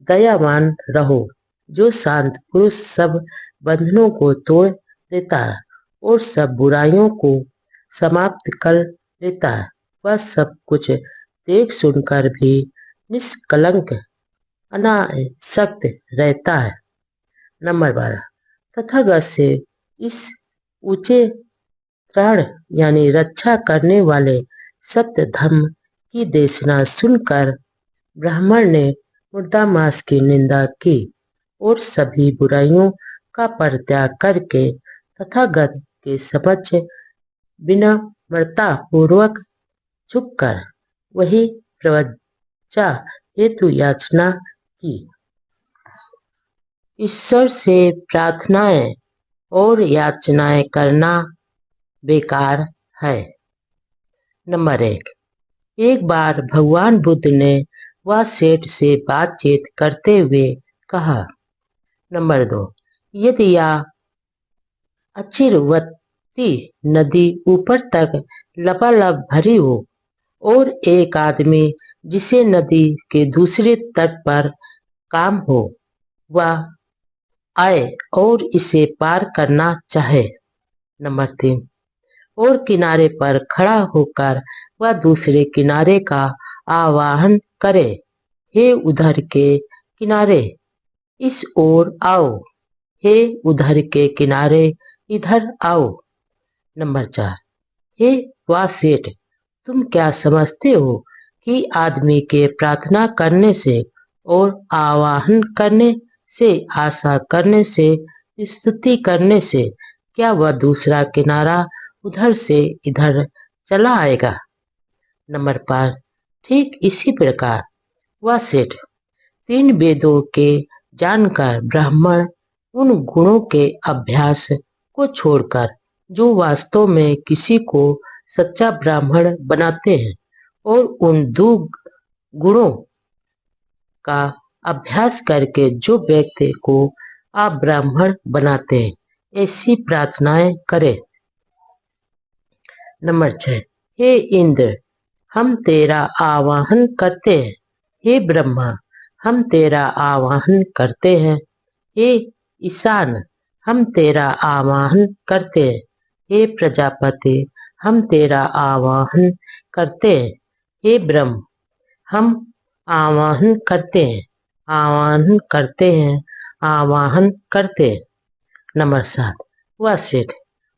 दयावान रहो। जो शांत पुरुष सब बंधनों को तोड़ देता है और सब बुराइयों को समाप्त कर लेता है, वह सब कुछ देख सुनकर भी निष्कलंक अनासक्त रहता है। नंबर 12, तथागत से इस ऊंचे त्राण यानी रक्षा करने वाले सत्य धर्म की देशना सुनकर ब्राह्मण ने मुर्दा मांस की निंदा की और सभी बुराइयों का परित्याग करके तथागत के समक्ष विनम्रता पूर्वक झुककर वही प्रवज्जा हेतु याचना की। ईश्वर से प्रार्थनाएं और याचनाएं करना बेकार है। नंबर 1, एक बार भगवान बुद्ध ने वह सेठ से बातचीत करते हुए कहा। नंबर 2, यदि यह अचिरवती नदी ऊपर तक लबालब भरी हो और एक आदमी जिसे नदी के दूसरे तट पर काम हो, वह आए और इसे पार करना चाहे। नंबर 3, और किनारे पर खड़ा होकर वह दूसरे किनारे का आवाहन करे, हे उधर के किनारे इस ओर आओ, हे उधर के किनारे इधर आओ। नंबर 4, हे वाह सेठ, तुम क्या समझते हो कि आदमी के प्रार्थना करने से और आवाहन करने से, आशा करने से, स्तुति करने से क्या वह दूसरा किनारा उधर से इधर चला आएगा? नंबर 5, ठीक इसी प्रकार वह सेठ, 3 वेदों के जानकर ब्राह्मण उन गुणों के अभ्यास को छोड़कर जो वास्तव में किसी को सच्चा ब्राह्मण बनाते हैं, और उन 2 गुणों का अभ्यास करके जो व्यक्ति को आप ब्राह्मण बनाते हैं, ऐसी प्रार्थनाएं करें। नंबर 6, हे इंद्र, हम तेरा आवाहन करते हैं, हे ब्रह्मा, हम तेरा आवाहन करते हैं, हे ईशान, हम तेरा आवाहन करते हैं, हे प्रजापति, हम तेरा आवाहन करते हैं, हे ब्रह्म, हम आवाहन करते हैं, आवाहन करते हैं, आवाहन करते हैं। नंबर 7, वह सेठ,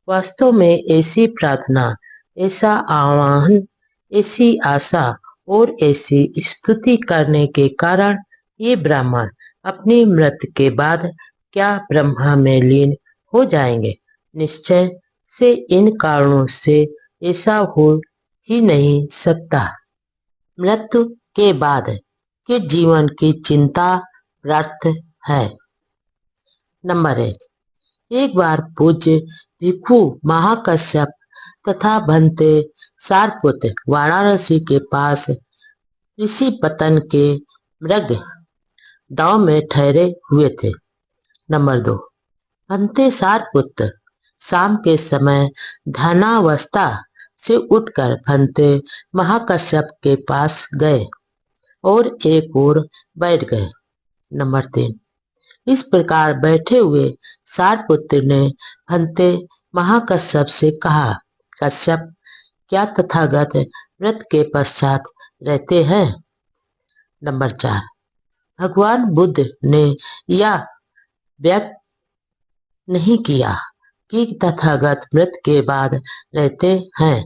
वास्तव में ऐसी प्रार्थना, ऐसा आवाहन, ऐसी आशा और ऐसी स्तुति करने के कारण ये ब्राह्मण अपनी मृत्यु के बाद क्या ब्रह्मा में लीन हो जाएंगे? निश्चय से इन कारणों से ऐसा हो ही नहीं सकता। मृत्यु के बाद के जीवन की चिंता व्यर्थ है। नंबर 1, एक बार पूज्य भिक्षु महाकश्यप तथा भंते सारपुत्र वाराणसी के पास ऋषि पतन के मृग दांव में ठहरे हुए थे। नंबर 2, भंते सारपुत्र शाम के समय ध्यानावस्था से उठकर भंते महाकश्यप के पास गए और एक ओर बैठ गए। नंबर 3, इस प्रकार बैठे हुए सारपुत्र ने भंते महाकश्यप से कहा, कश्यप, क्या तथागत मृत्यु के पश्चात रहते हैं? नंबर 4, भगवान बुद्ध ने यह व्यक्त नहीं किया कि तथागत मृत्यु के बाद रहते हैं।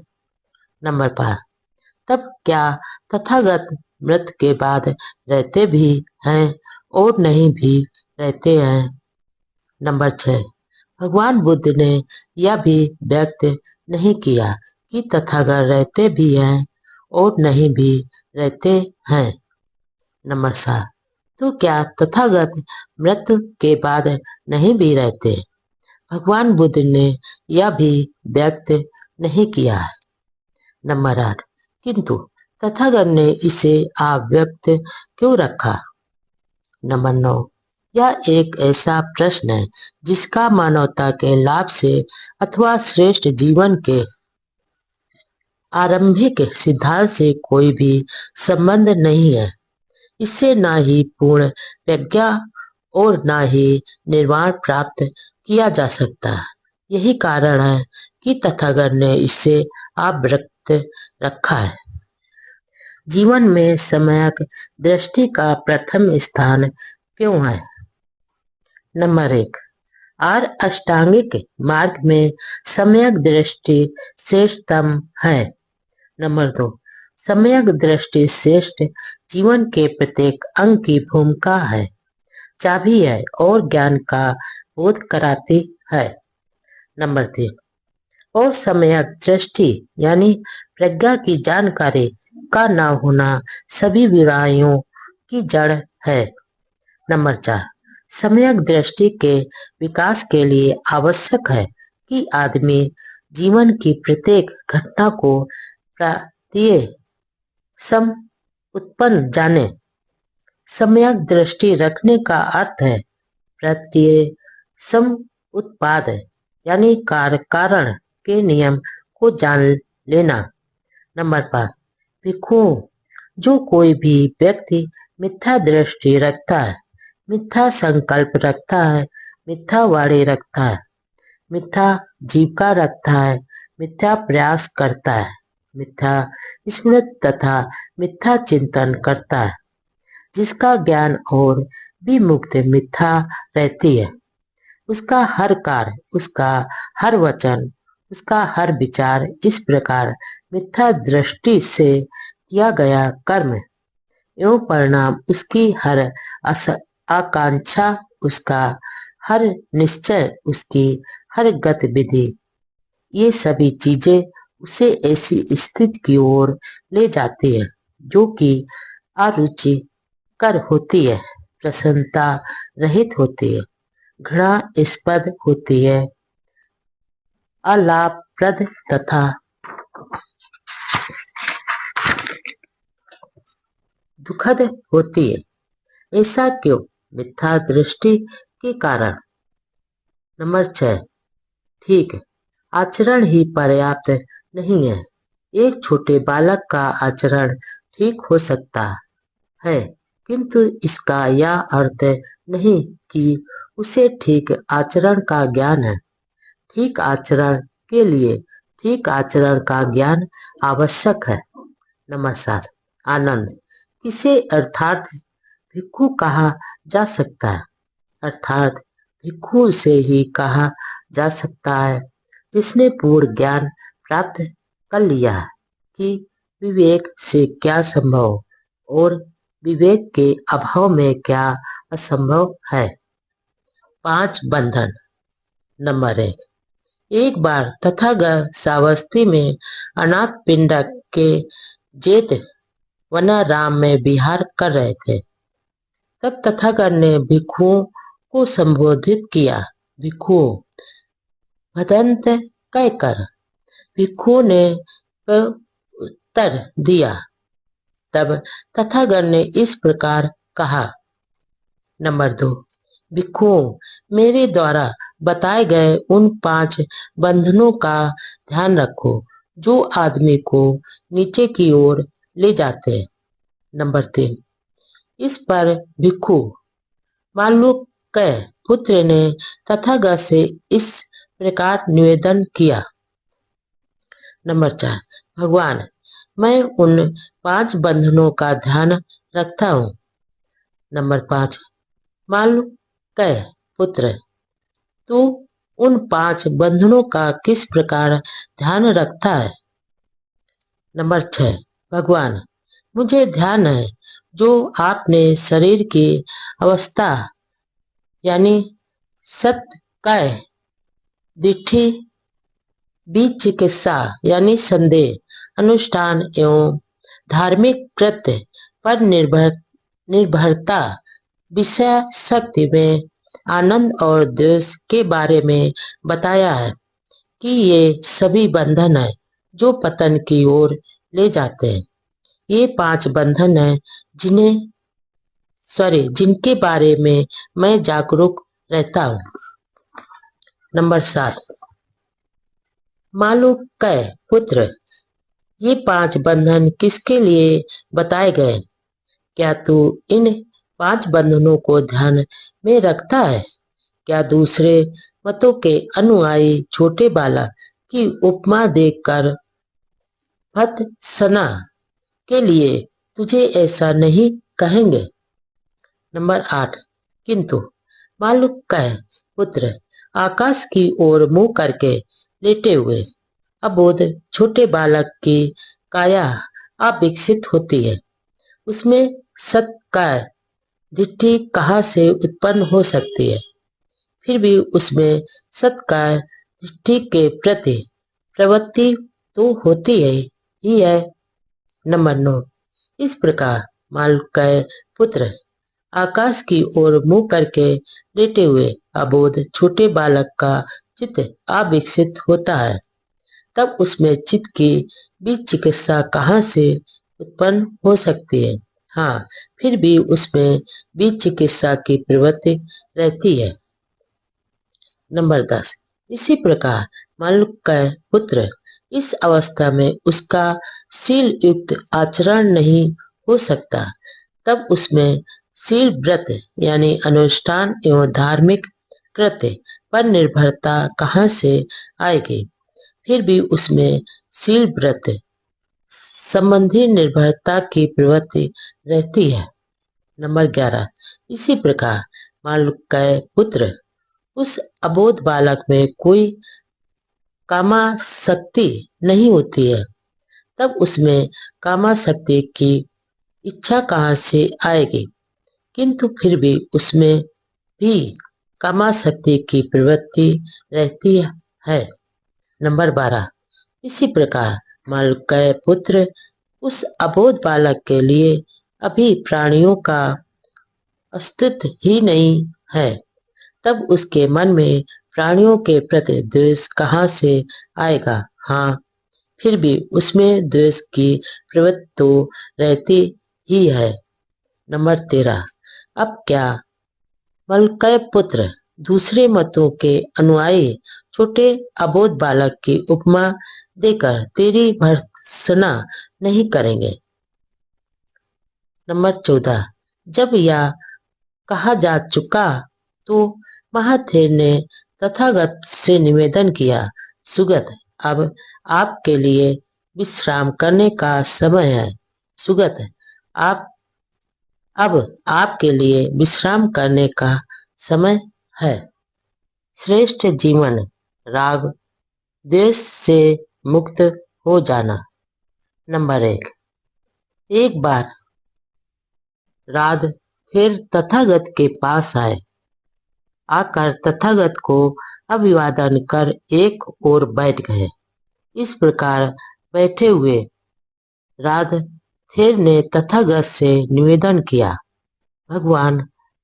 नंबर 5, तब क्या तथागत मृत्यु के बाद रहते भी हैं और नहीं भी रहते हैं? नंबर 6, भगवान बुद्ध ने यह भी व्यक्त नहीं किया कि तथागत रहते भी हैं और नहीं भी रहते हैं। नंबर 7, तो क्या तथागत मृत्यु के बाद नहीं भी रहते? भगवान बुद्ध ने यह भी व्यक्त नहीं किया है। नंबर 8, किंतु तथागत ने इसे अव्यक्त क्यों रखा? नंबर 9, यह एक ऐसा प्रश्न है जिसका मानवता के लाभ से अथवा श्रेष्ठ जीवन के आरंभिक सिद्धांत से कोई भी संबंध नहीं है। इससे न ही पूर्ण प्रज्ञा और न ही निर्वाण प्राप्त किया जा सकता। यही कारण है कि तथागत ने इसे अव्यक्त रखा है। जीवन में सम्यक दृष्टि का प्रथम स्थान क्यों है? नंबर 1, आर अष्टांगिक मार्ग में सम्यक दृष्टि श्रेष्ठतम है। नंबर 2, सम्यक दृष्टि श्रेष्ठ जीवन के प्रत्येक अंग की भूमिका है, चाबी है और ज्ञान का बोध कराती है। नंबर 3, और सम्यक दृष्टि यानी प्रज्ञा की जानकारी का न होना सभी बुराइयों की जड़ है। नंबर 4, सम्यक दृष्टि के विकास के लिए आवश्यक है कि आदमी जीवन की प्रत्येक घटना को प्रत्यय सम उत्पन्न जाने। सम्यक दृष्टि रखने का अर्थ है प्रत्यय सम उत्पाद यानी कार्य कारण के नियम को जान लेना। नंबर 5, भिक्षुओं, जो कोई भी व्यक्ति मिथ्या दृष्टि रखता है, मिथ्या संकल्प रखता है मिथ्या वाणी रखता है, मिथ्या जीविका रखता है, मिथ्या प्रयास करता है, मिथ्या स्मृति तथा मिथ्या चिंतन करता है, जिसका ज्ञान और भी मुक्त मिथ्या रहती है। उसका हर कार्य, उसका हर वचन, उसका हर विचार इस प्रकार मिथ्या दृष्टि से किया गया कर्म एवं परिणाम, उसकी हर आकांक्षा, उसका हर निश्चय, उसकी हर गतिविधि, ये सभी चीजें उसे ऐसी स्थिति की ओर ले जाती है जो कि अरुचिकर होती है, प्रसन्नता रहित होती है, घृणास्पद होती है, अलाभप्रद तथा दुखद होती है। ऐसा क्यों? मिथ्या दृष्टि के कारण। नंबर 6, ठीक, आचरण ही पर्याप्त नहीं है। एक छोटे बालक का आचरण ठीक हो सकता है, किंतु इसका यह अर्थ नहीं कि उसे ठीक आचरण का ज्ञान है। ठीक आचरण के लिए ठीक आचरण का ज्ञान आवश्यक है। नंबर 7, आनंद किसे अर्थात भिक्षु कहा जा सकता है? अर्थात भिक्षु से ही कहा जा सकता है जिसने पूर्ण ज्ञान प्राप्त कर लिया है कि विवेक से क्या संभव और विवेक के अभाव में क्या असंभव है। 5 बंधन। नंबर 1, एक बार तथागत सावस्ती में अनाथ पिंडक के जेठ वनाराम में विहार कर रहे थे। तब तथागत ने भिक्षुओं को संबोधित किया। भिक्षुओं, भदंत कहकर भिक्षुओं ने उत्तर दिया। तब तथागत ने इस प्रकार कहा। नंबर 2, भिक्षुओं, मेरे द्वारा बताए गए उन 5 बंधनों का ध्यान रखो जो आदमी को नीचे की ओर ले जाते हैं। नंबर 3, इस पर भिक्षु मालूक्य पुत्र ने तथागत से इस प्रकार निवेदन किया। नंबर 4, भगवान, मैं उन 5 बंधनों का ध्यान रखता हूँ। नंबर 5, मालूक्य पुत्र, तू उन 5 बंधनों का किस प्रकार ध्यान रखता है? नंबर 6, भगवान, मुझे ध्यान है जो आपने शरीर की अवस्था यानी सत्कय, दिट्ठी, बीच चिकित्सा यानी संदेह, अनुष्ठान एवं धार्मिक कृत्य पर निर्भरता, विषय शक्ति में आनंद और द्वेष के बारे में बताया है कि ये सभी बंधन है जो पतन की ओर ले जाते हैं। ये 5 बंधन है जिनके बारे में मैं जागरूक रहता हूँ। नंबर 7, मालूक्य पुत्र, ये 5 बंधन किसके लिए बताए गए? क्या तू इन 5 बंधनों को ध्यान में रखता है? क्या दूसरे मतों के अनुयायी छोटे बालक की उपमा देकर भत्सना के लिए तुझे ऐसा नहीं कहेंगे? नंबर 8, किंतु मालूक्य पुत्र, आकाश की ओर मुंह करके लेटे हुए अबोध छोटे बालक की काया अविकसित होती है। उसमें सत्काय दिट्ठी कहाँ से उत्पन्न हो सकती है? फिर भी उसमें सत्काय दिट्ठी के प्रति प्रवृत्ति तो होती ही है। नंबर 9, इस प्रकार मालूक्य पुत्र, आकाश की ओर मुंह करके लेटे हुए अबोध छोटे बालक का चित्त अविकसित होता है। तब उसमें चित्त की बीज चिकित्सा कहाँ से उत्पन्न हो सकती है? हाँ, फिर भी उसमें बीज चिकित्सा की प्रवृत्ति रहती है। नंबर 10, इसी प्रकार मालूक्य पुत्र, इस अवस्था में उसका शील युक्त आचरण नहीं हो सकता। तब उसमें शील व्रत यानी अनुष्ठान एवं धार्मिक कृत्य पर निर्भरता कहाँ से आएगी? फिर भी उसमें शील व्रत संबंधी निर्भरता की प्रवृत्ति रहती है। नंबर 11। इसी प्रकार मालूकय पुत्र उस अबोध बालक में कोई कामासक्ति नहीं होती है, तब उसमें कामासक्ति की इच्छा कहाँ से आएगी? किंतु फिर भी उसमें भी कामासक्ति की प्रवृत्ति रहती है। नंबर 12। इसी प्रकार मालूकय पुत्र उस अबोध बालक के लिए अभी प्राणियों का अस्तित्व ही नहीं है, तब उसके मन में प्राणियों के प्रति द्वेष कहाँ से आएगा? हाँ, फिर भी उसमें द्वेष की प्रवृत्ति तो रहती ही है। नंबर 13। अब क्या मालूकय पुत्र दूसरे मतों के अनुयायी छोटे अबोध बालक की उपमा देकर तेरी भर्त्सना नहीं करेंगे? नंबर 14। जब यह कहा जा चुका तो महाथेर ने तथागत से निवेदन किया, सुगत, अब आपके लिए विश्राम करने का समय है। सुगत, आप अब आपके लिए विश्राम करने का समय है। श्रेष्ठ जीवन राग द्वेष से मुक्त हो जाना। नंबर 1। एक बार राध फिर तथागत के पास आए, आकर तथागत को अभिवादन कर एक ओर बैठ गए। इस प्रकार बैठे हुए राधेर ने तथागत से निवेदन किया, भगवान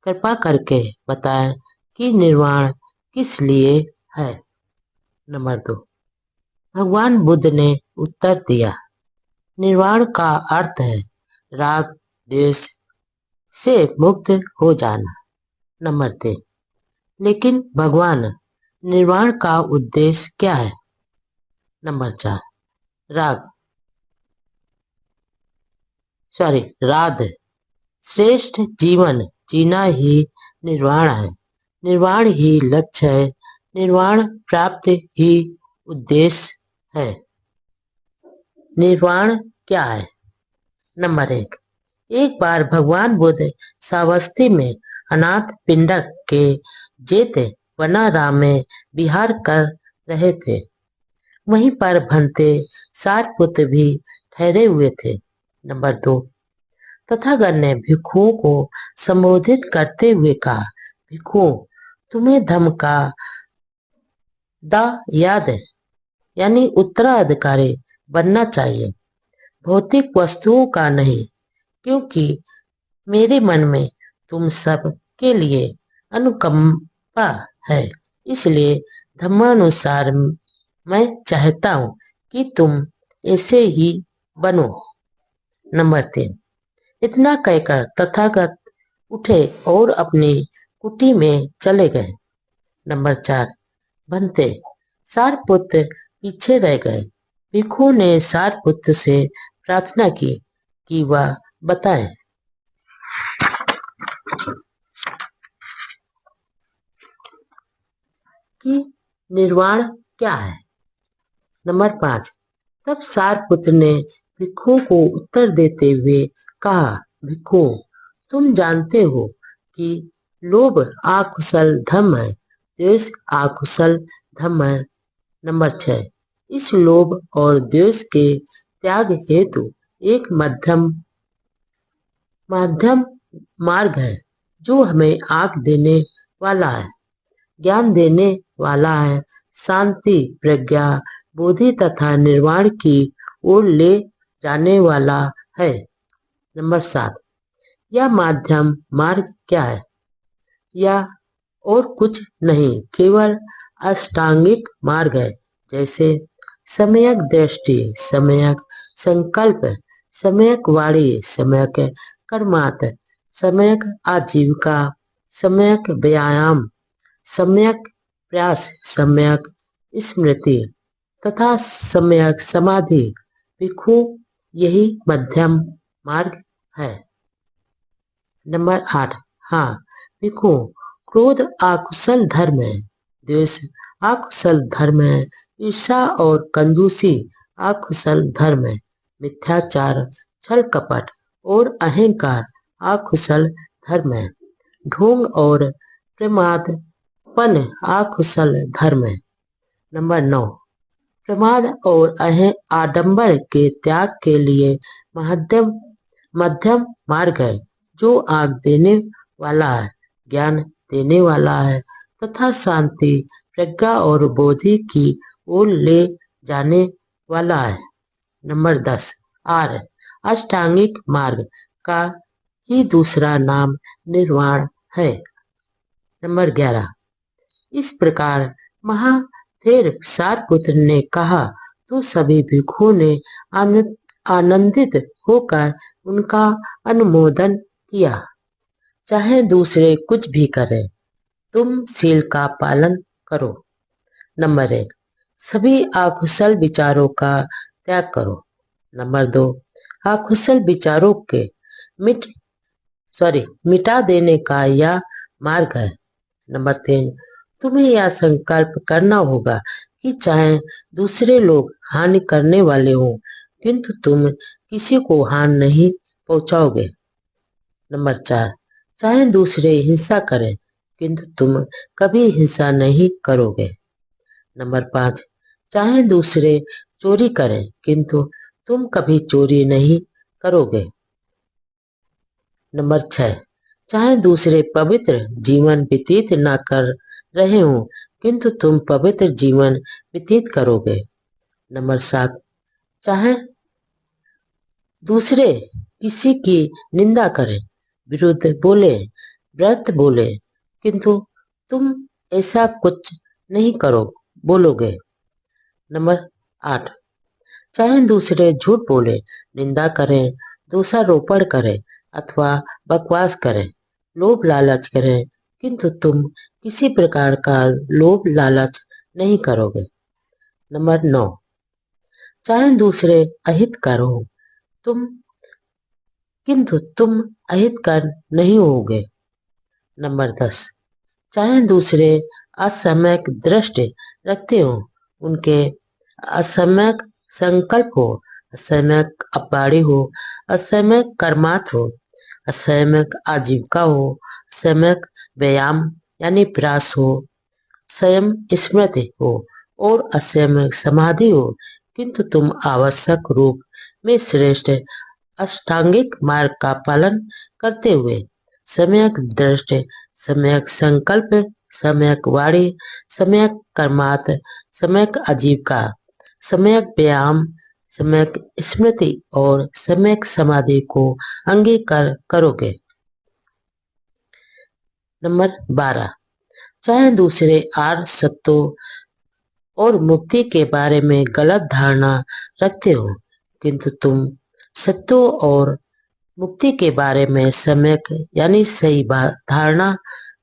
कृपा करके बताएं कि निर्वाण किस लिए है? नंबर 2। भगवान बुद्ध ने उत्तर दिया, निर्वाण का अर्थ है राग द्वेष से मुक्त हो जाना। नंबर 3। लेकिन भगवान निर्वाण का उद्देश्य क्या है? नंबर 4। राध श्रेष्ठ जीवन जीना ही निर्वाण है, निर्वाण ही लक्ष्य है, निर्वाण प्राप्त ही उद्देश्य है। निर्वाण क्या है? नंबर 1। एक बार भगवान बुद्ध सावस्ती में अनाथ पिंडक के जेत वनाराम में विहार कर रहे थे। वहीं पर भंते सारपुत्र भी ठहरे हुए थे। नंबर 2। तथागत ने भिक्षुओं को संबोधित करते हुए कहा, भिक्षुओं, तुम्हें धम्म का दायाद यानी उत्तराधिकारी बनना चाहिए, भौतिक वस्तुओं का नहीं, क्योंकि मेरे मन में तुम सब के लिए अनुकंपा है, इसलिए धर्मानुसार मैं चाहता हूं कि तुम ऐसे ही बनो। नंबर 3। इतना कहकर तथागत उठे और अपनी कुटी में चले गए। नंबर 4। भंते सारपुत्र पीछे रह गए। भिक्षु ने सारपुत्र से प्रार्थना की कि वह बताए कि निर्वाण क्या है। नंबर 5। तब सारपुत्र ने भिक्षु को उत्तर देते हुए कहा, भिक्षु, तुम जानते हो कि लोभ आकुशल धम्म है, द्वेष आकुशल धम्म है। नंबर 6। इस लोभ और द्वेष के त्याग हेतु एक मध्यम मार्ग है, जो हमें आंख देने वाला है, ज्ञान देने वाला है, शांति, प्रज्ञा, बोधि तथा निर्वाण की ओर ले जाने वाला है। नंबर 7। यह मध्यम मार्ग क्या है? यह और कुछ नहीं, केवल अष्टांगिक मार्ग है, जैसे सम्यक दृष्टि, सम्यक संकल्प, सम्यक वाणी, सम्यक कर्मात, सम्यक आजीविका, सम्यक व्यायाम, सम्यक प्रयास, सम्यक स्मृति तथा सम्यक समाधि। भिक्षु, यही मध्यम मार्ग है। नंबर 8। हाँ भिक्षु, क्रोध अकुशल धर्म है, द्वेष अकुशल धर्म है, ईर्ष्या और कंजूसी अकुशल धर्म है, मिथ्याचार, छल कपट और अहंकार अकुशल धर्म है, ढोंग और प्रमादपन अकुशल धर्म है। नंबर 9, प्रमाद और आडंबर के त्याग के लिए मध्यम मध्यम मार्ग है, जो आग देने वाला है, ज्ञान देने वाला है तथा शांति, प्रज्ञा और बोधि की ओर ले जाने वाला है। नंबर 10, आर अष्टांगिक मार्ग का ही दूसरा नाम निर्वाण है। नंबर 11, इस प्रकार महाथेर सारपुत्र ने कहा तो सभी भिक्षुओं ने आनंदित होकर उनका अनुमोदन किया। चाहे दूसरे कुछ भी करें, तुम शील का पालन करो। नंबर 1, सभी अकुशल विचारों का त्याग करो। नंबर 2, अकुशल विचारों के मिटा देने का यह मार्ग है। नंबर 3, तुम्हें यह संकल्प करना होगा कि चाहे दूसरे लोग हानि करने वाले हों, किंतु तुम किसी को हानि नहीं पहुंचाओगे। नंबर 4, चाहे दूसरे हिंसा करें, किंतु तुम कभी हिंसा नहीं करोगे। नंबर 5, चाहे दूसरे चोरी करें, किंतु तुम कभी चोरी नहीं करोगे। नंबर 6, चाहे दूसरे पवित्र जीवन व्यतीत न कर रहे हों, किंतु तुम पवित्र जीवन व्यतीत करोगे। नंबर 7, चाहे दूसरे किसी की निंदा करें, विरुद्ध बोले, व्रत बोले, किंतु तुम ऐसा कुछ नहीं बोलोगे। नंबर 8, चाहे दूसरे झूठ बोले, निंदा करें, दोषारोपण करें अथवा बकवास करें, लोभ लालच करें, किंतु तुम किसी प्रकार का लोभ लालच नहीं करोगे। नंबर 9, चाहे दूसरे अहितकर हो, किंतु तुम अहितकर नहीं होगे। नंबर 10, चाहे दूसरे असम्यक दृष्टि रखते हो, उनके असम्यक संकल्प हो, असम्यक अपवाड़ी हो, असम्यक कर्मात हो, असम्यक आजीविका हो, असम्यक व्यायाम यानी प्रयास हो, संयम स्मृति हो और असम्यक समाधि हो, किंतु तुम आवश्यक रूप में श्रेष्ठ अष्टांगिक मार्ग का पालन करते हुए सम्यक दृष्टि, सम्यक संकल्प, सम्यक वाणी, सम्यक कर्मात, सम्यक आजीविका, सम्यक व्यायाम, सम्यक स्मृति और सम्यक समाधि को अंगीकार करोगे। नंबर 12, चाहे दूसरे आर्य सत्यों और मुक्ति के बारे में गलत धारणा रखते हो, किंतु तुम सत्यों और मुक्ति के बारे में सम्यक यानी सही धारणा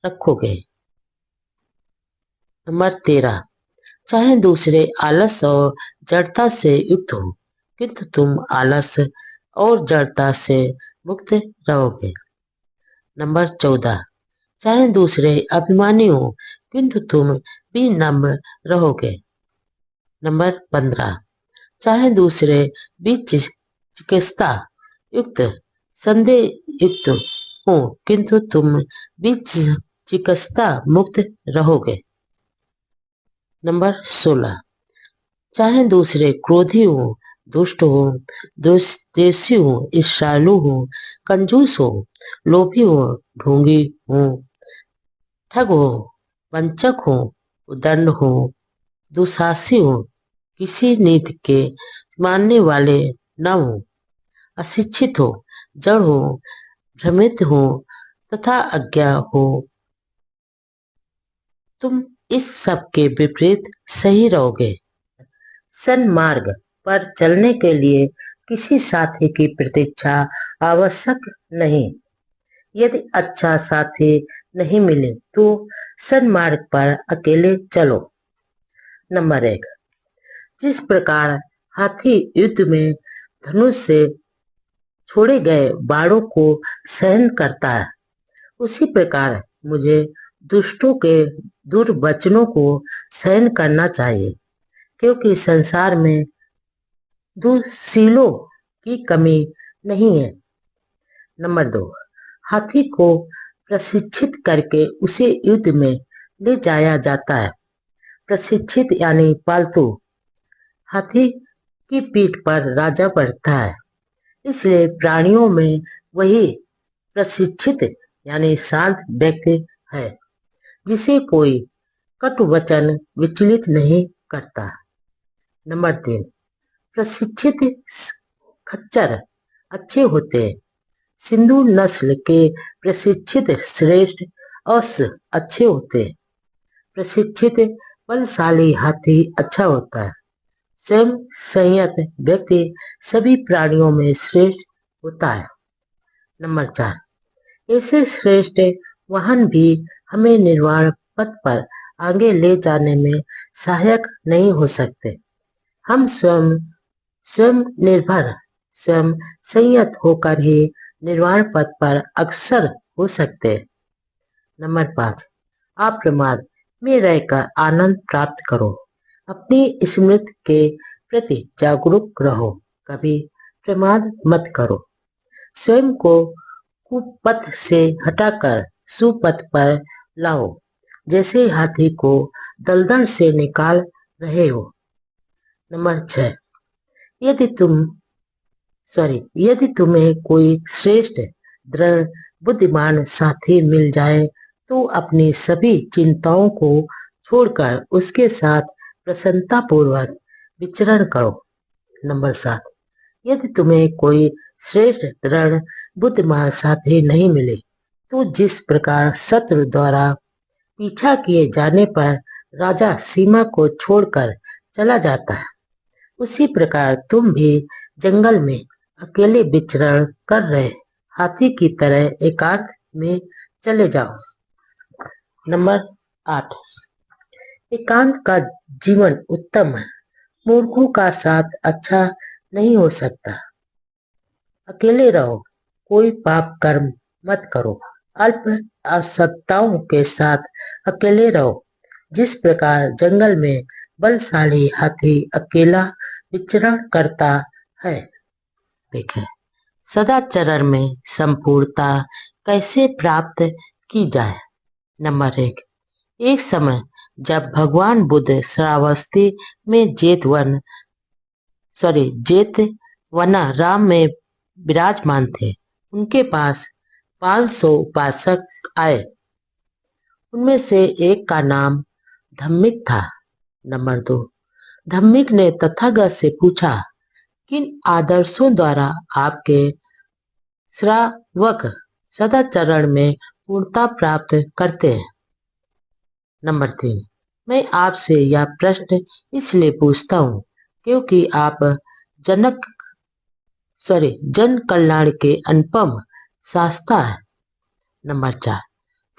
रखोगे। नंबर 13, चाहे दूसरे आलस और जड़ता से युक्त हो, किंतु तुम आलस और जड़ता से मुक्त रहोगे। नंबर 14, चाहे दूसरे अभिमानी हो, किंतु तुम भी नम्र रहोगे। नंबर 15, चाहे दूसरे भी चिकित्सा युक्त संदेह युक्त हो, किंतु तुम भी चिकित्सा मुक्त रहोगे। नंबर 16, चाहे दूसरे क्रोधी हो, दुष्ट हो, देशी हो, ईर्ष्यालु हो, कंजूस हो, लोभी हो, ढोंगी हो, ठग हो, वंचक हो, उदंड हो, दुशासी हो, किसी नीति के मानने वाले न हो, अशिक्षित हो, जड़ हो, भ्रमित हो तथा अज्ञा हो, तुम इस सब के विपरीत सही रहोगे। सन्मार्ग पर चलने के लिए किसी साथी की प्रतीक्षा आवश्यक नहीं। यदि अच्छा साथी नहीं मिले तो सन्मार्ग पर अकेले चलो। नंबर 1, जिस प्रकार हाथी युद्ध में धनुष से छोड़े गए बाणों को सहन करता है, उसी प्रकार मुझे दुष्टों के दुर्वचनों को सहन करना चाहिए, क्योंकि संसार में दुशीलों की कमी नहीं है। नंबर 2, हाथी को प्रशिक्षित करके उसे युद्ध में ले जाया जाता है। प्रशिक्षित यानी पालतू। हाथी की पीठ पर राजा बैठता है, इसलिए प्राणियों में वही प्रशिक्षित यानी शांत व्यक्ति है, जिसे कोई कटु वचन विचलित नहीं करता। नंबर 3, प्रशिक्षित खच्चर अच्छे होते हैं। सिंधु नस्ल के प्रशिक्षित श्रेष्ठ अश्व अच्छे होते हैं। प्रशिक्षित बलशाली हाथी अच्छा होता है। स्वयं संयत व्यक्ति सभी प्राणियों में श्रेष्ठ होता है। नंबर 4, ऐसे श्रेष्ठ वाहन भी हमें निर्वाण पथ पर आगे ले जाने में सहायक नहीं हो सकते। हम स्वयं निर्भर, स्वयं संयत होकर ही निर्वाण पथ पर अग्रसर हो सकते हैं। नंबर 5, अप्रमाद में रहकर आनंद प्राप्त करो। अपनी स्मृति के प्रति जागरूक रहो, कभी प्रमाद मत करो। स्वयं को कुपथ से हटाकर सुपथ पर लाओ, जैसे हाथी को दलदल से निकाल रहे हो। नंबर 6, यदि तुम्हें कोई श्रेष्ठ दृढ़ बुद्धिमान साथी मिल जाए तो अपनी सभी चिंताओं को छोड़कर उसके साथ प्रसन्नता पूर्वक विचरण करो। नंबर 7, यदि तुम्हें कोई श्रेष्ठ दृढ़ बुद्धिमान साथी नहीं मिले तो जिस प्रकार शत्रु द्वारा पीछा किए जाने पर राजा सीमा को छोड़कर चला जाता है, उसी प्रकार तुम भी जंगल में अकेले विचरण कर रहे हाथी की तरह एकांत में चले जाओ। नंबर 8, एकांत का जीवन उत्तम है। मूर्खों का साथ अच्छा नहीं हो सकता। अकेले रहो, कोई पाप कर्म मत करो। अल्प असत्ताओं के साथ अकेले रहो, जिस प्रकार जंगल में बलशाली हाथी अकेला विचरण करता है। देखें, सदाचरण में संपूर्णता कैसे प्राप्त की जाए। नंबर 1, एक समय जब भगवान बुद्ध श्रावस्ती में जेतवनाराम में विराजमान थे, उनके पास 500 उपासक आए। उनमें से एक का नाम धम्मिक था। नंबर 2, धम्मिक ने तथागत से पूछा, किन आदर्शों द्वारा आपके श्रावक सदाचरण में पूर्णता प्राप्त करते हैं। नंबर 3, मैं आपसे यह प्रश्न इसलिए पूछता हूँ क्योंकि आप जन कल्याण के अनुपम शास्ता है। नंबर 4,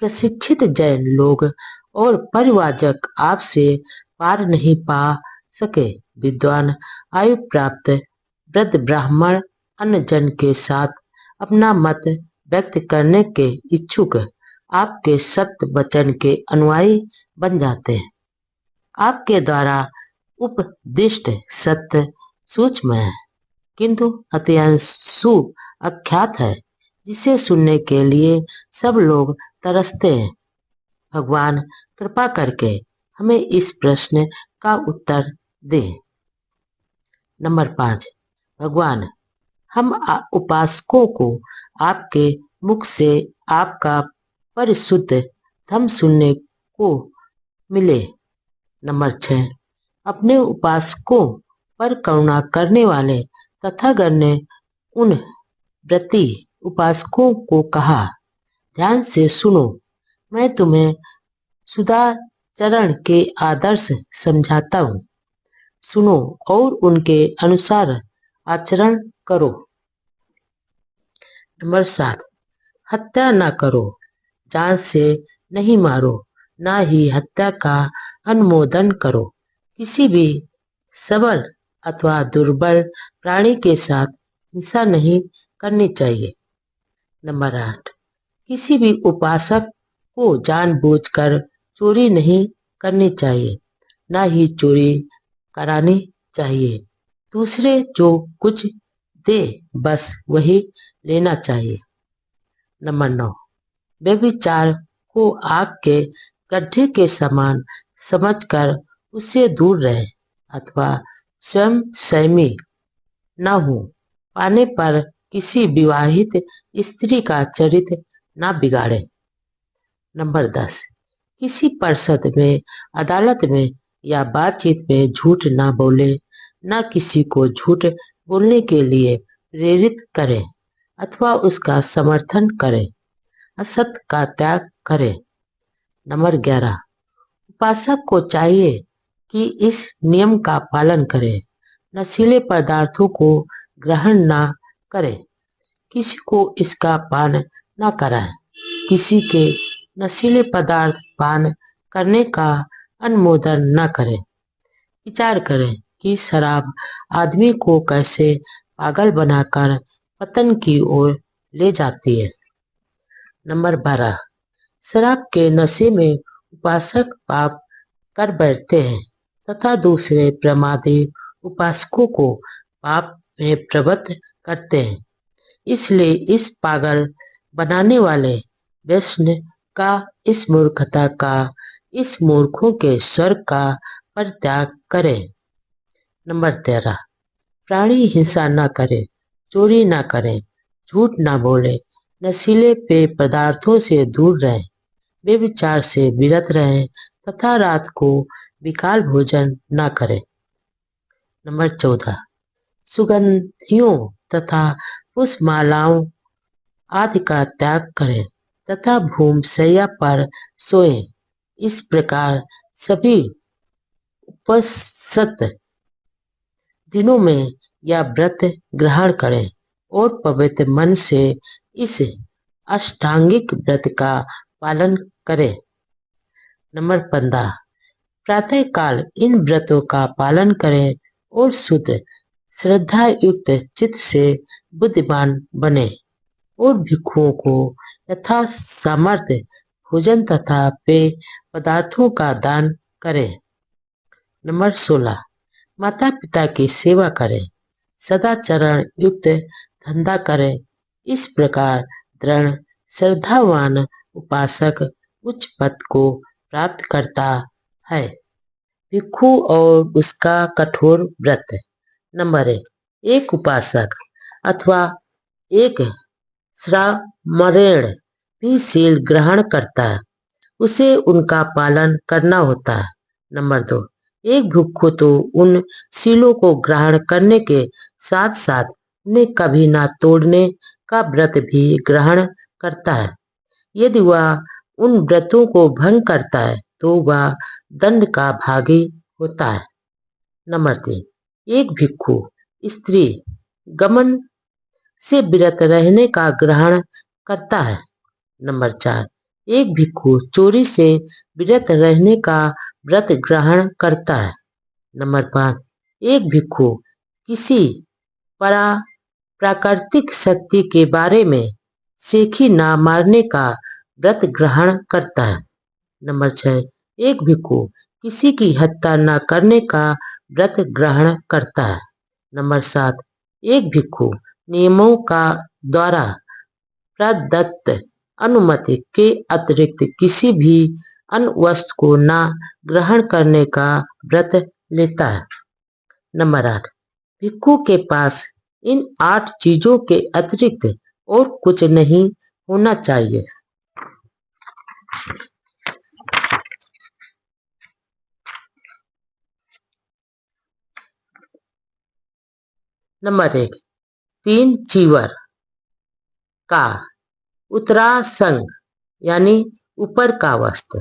प्रशिक्षित जैन लोग और परिवाजक आपसे पार नहीं पा सके। विद्वान आयु प्राप्त वृद्ध ब्राह्मण अन्य जन के साथ अपना मत व्यक्त करने के इच्छुक आपके सत्य वचन के अनुयायी बन जाते हैं। आपके द्वारा उपदिष्ट सत्य सूक्ष्म है, किंतु अत्यंत सुअख्यात है, जिसे सुनने के लिए सब लोग तरसते हैं। भगवान कृपा करके हमें इस प्रश्न का उत्तर दे। नंबर 5, भगवान, हम उपासकों को आपके मुख से आपका परिशुद्ध धर्म सुनने को मिले। नंबर 6, अपने उपासकों पर करुणा करने वाले तथागत ने उन व्रती उपासकों को कहा, ध्यान से सुनो, मैं तुम्हें सदाचरण के आदर्श समझाता हूँ। सुनो और उनके अनुसार आचरण करो। नंबर 7, हत्या न करो, जान से नहीं मारो, ना ही हत्या का अनुमोदन करो। किसी भी सबल अथवा दुर्बल प्राणी के साथ हिंसा नहीं करनी चाहिए। नंबर 8, किसी भी उपासक को जानबूझकर चोरी नहीं करनी चाहिए, ना ही चोरी करानी चाहिए। दूसरे जो कुछ दे बस वही लेना चाहिए। नंबर 9, व्यभिचार को आग के गड्ढे के समान समझकर उससे दूर रहे अथवा स्वयं संयमी न हो। पाने पर किसी विवाहित स्त्री का चरित्र न बिगाड़े। नंबर 10, किसी परिषद में, अदालत में या बातचीत में झूठ ना बोले, न किसी को झूठ बोलने के लिए प्रेरित करें अथवा उसका समर्थन करें। असत्य का त्याग करें। नंबर 11, उपासक को चाहिए कि इस नियम का पालन करे। नशीले पदार्थों को ग्रहण ना करे, किसी को इसका पान न कराए, किसी के नशीले पदार्थ पान करने का अनुमोदन न करें। विचार करें कि शराब आदमी को कैसे पागल बनाकर पतन की ओर ले जाती है। नंबर 12, शराब के नशे में उपासक पाप कर बैठते हैं तथा दूसरे प्रमादी उपासकों को पाप में प्रवृत्त करते हैं। इसलिए इस पागल बनाने वाले व्यसन का, इस मूर्खता का, इस मूर्खों के स्वर्ग का परित्याग करें। नंबर 13, प्राणी हिंसा न करे, चोरी न करे, झूठ न बोले, नशीले पेय पदार्थों से दूर रहें, व्यभिचार से विरत रहें तथा रात को विकाल भोजन न करें। नंबर 14, सुगंधियों तथा पुष्पमालाओं आदि का त्याग करें तथा भूमशैया पर सोएं। इस प्रकार सभी उपसत दिनों में यह व्रत ग्रहण करें और पवित्र मन से इस अष्टांगिक व्रत का पालन करें। नंबर 15, प्रातः काल इन व्रतों का पालन करें और शुद्ध श्रद्धा युक्त चित्त से बुद्धिमान बने और भिक्षुओं को यथा सामर्थ्य भोजन तथा पेय पदार्थों का दान करें। नंबर 16, माता पिता की सेवा करें, सदाचरण युक्त धंधा करें। इस प्रकार दृढ़ श्रद्धावान उपासक उच्च पद को प्राप्त करता है। भिक्षु और उसका कठोर व्रत। नंबर 1, एक उपासक अथवा एक श्रामणेण भी शील ग्रहण करता है, उसे उनका पालन करना होता है। नंबर 2, एक भिक्षु तो उन शीलों को ग्रहण करने के साथ साथ उन्हें कभी ना तोड़ने का व्रत भी ग्रहण करता है। यदि वह उन व्रतों को भंग करता है तो वह दंड का भागी होता है। नंबर 3, एक भिक्षु स्त्री गमन से विरत रहने का ग्रहण करता है। नंबर 4, एक भिक्षु चोरी से विरत रहने का व्रत ग्रहण करता है। नंबर 5, एक भिक्षु किसी प्राकृतिक शक्ति के बारे में सेखी ना मारने का व्रत ग्रहण करता है। नंबर 6, एक भिक्षु किसी की हत्या न करने का व्रत ग्रहण करता है। नंबर 7, एक भिक्षु नियमों का द्वारा प्रदत्त अनुमति के अतिरिक्त किसी भी अन्य वस्तु को न ग्रहण करने का व्रत लेता है। नंबर 8, भिक्षु के पास इन 8 चीजों के अतिरिक्त और कुछ नहीं होना चाहिए। नंबर 1, 3 चीवर का उत्तरासंग यानी ऊपर का वस्त्र।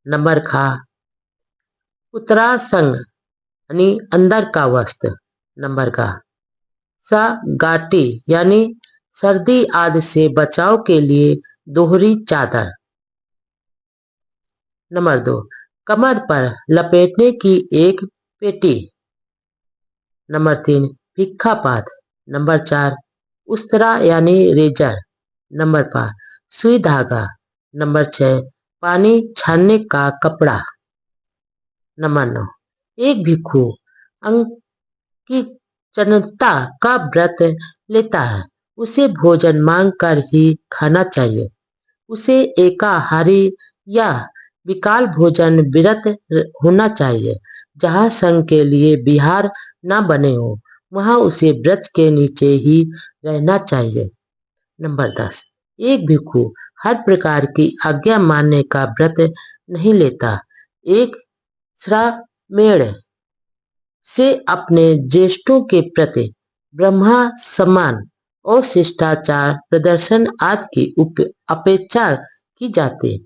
नंबर खा उत्तरासंग यानी अंदर का वस्त्र। नंबर का सा गाटी यानी सर्दी आदि से बचाव के लिए दोहरी चादर। नंबर 2, कमर पर लपेटने की एक पेटी। नंबर 3, भिक्षा पात। नंबर 4, उस्तरा यानी रेजर। नंबर 5, सुई धागा। नंबर 6, पानी छानने का कपड़ा। नंबर 9, एक भिक्षु अंकिचनता का व्रत लेता है, उसे भोजन मांग कर ही खाना चाहिए। उसे एकाहारी या विकाल भोजन विरत होना चाहिए। जहाँ संघ के लिए विहार न बने हो, वहाँ उसे वृक्ष के नीचे ही रहना चाहिए। नंबर 10, एक भिक्षु हर प्रकार की आज्ञा मानने का व्रत नहीं लेता। एक श्रामेण से अपने ज्येष्ठों के प्रति ब्रह्मा सम्मान और शिष्टाचार प्रदर्शन आदि की अपेक्षा की जाती है।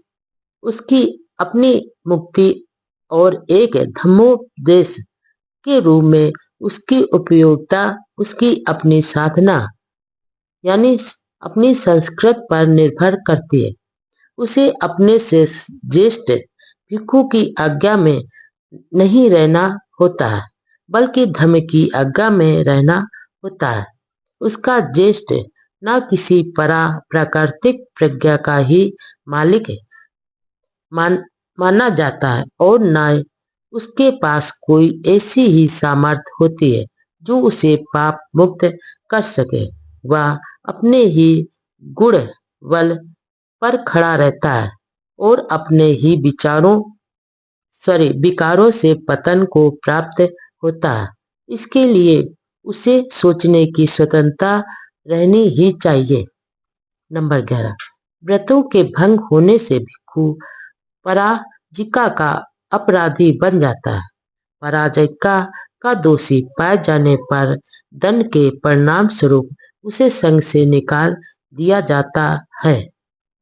उसकी अपनी मुक्ति और एक धर्मोपदेश के रूप में उसकी उपयोगिता उसकी अपनी साधना यानी अपनी संस्कृत पर निर्भर करती है। उसे अपने से ज्येष्ठ भिक्षु की आज्ञा में नहीं रहना होता है, बल्कि धर्म की आज्ञा में रहना होता है। उसका ज्येष्ठ न किसी प्राकृतिक प्रज्ञा का ही मालिक माना जाता है और न उसके पास कोई ऐसी ही सामर्थ्य होती है जो उसे पाप मुक्त कर सके। वह अपने ही गुण बल पर खड़ा रहता है और अपने ही विकारों से पतन को प्राप्त होता है। इसके लिए उसे सोचने की स्वतंत्रता रहनी ही चाहिए। नंबर 11, व्रतों के भंग होने से भिक्षु पराजिका का अपराधी बन जाता है। पराजिका का दोषी पाए जाने पर दंड के परिणाम स्वरूप उसे संघ से निकाल दिया जाता है।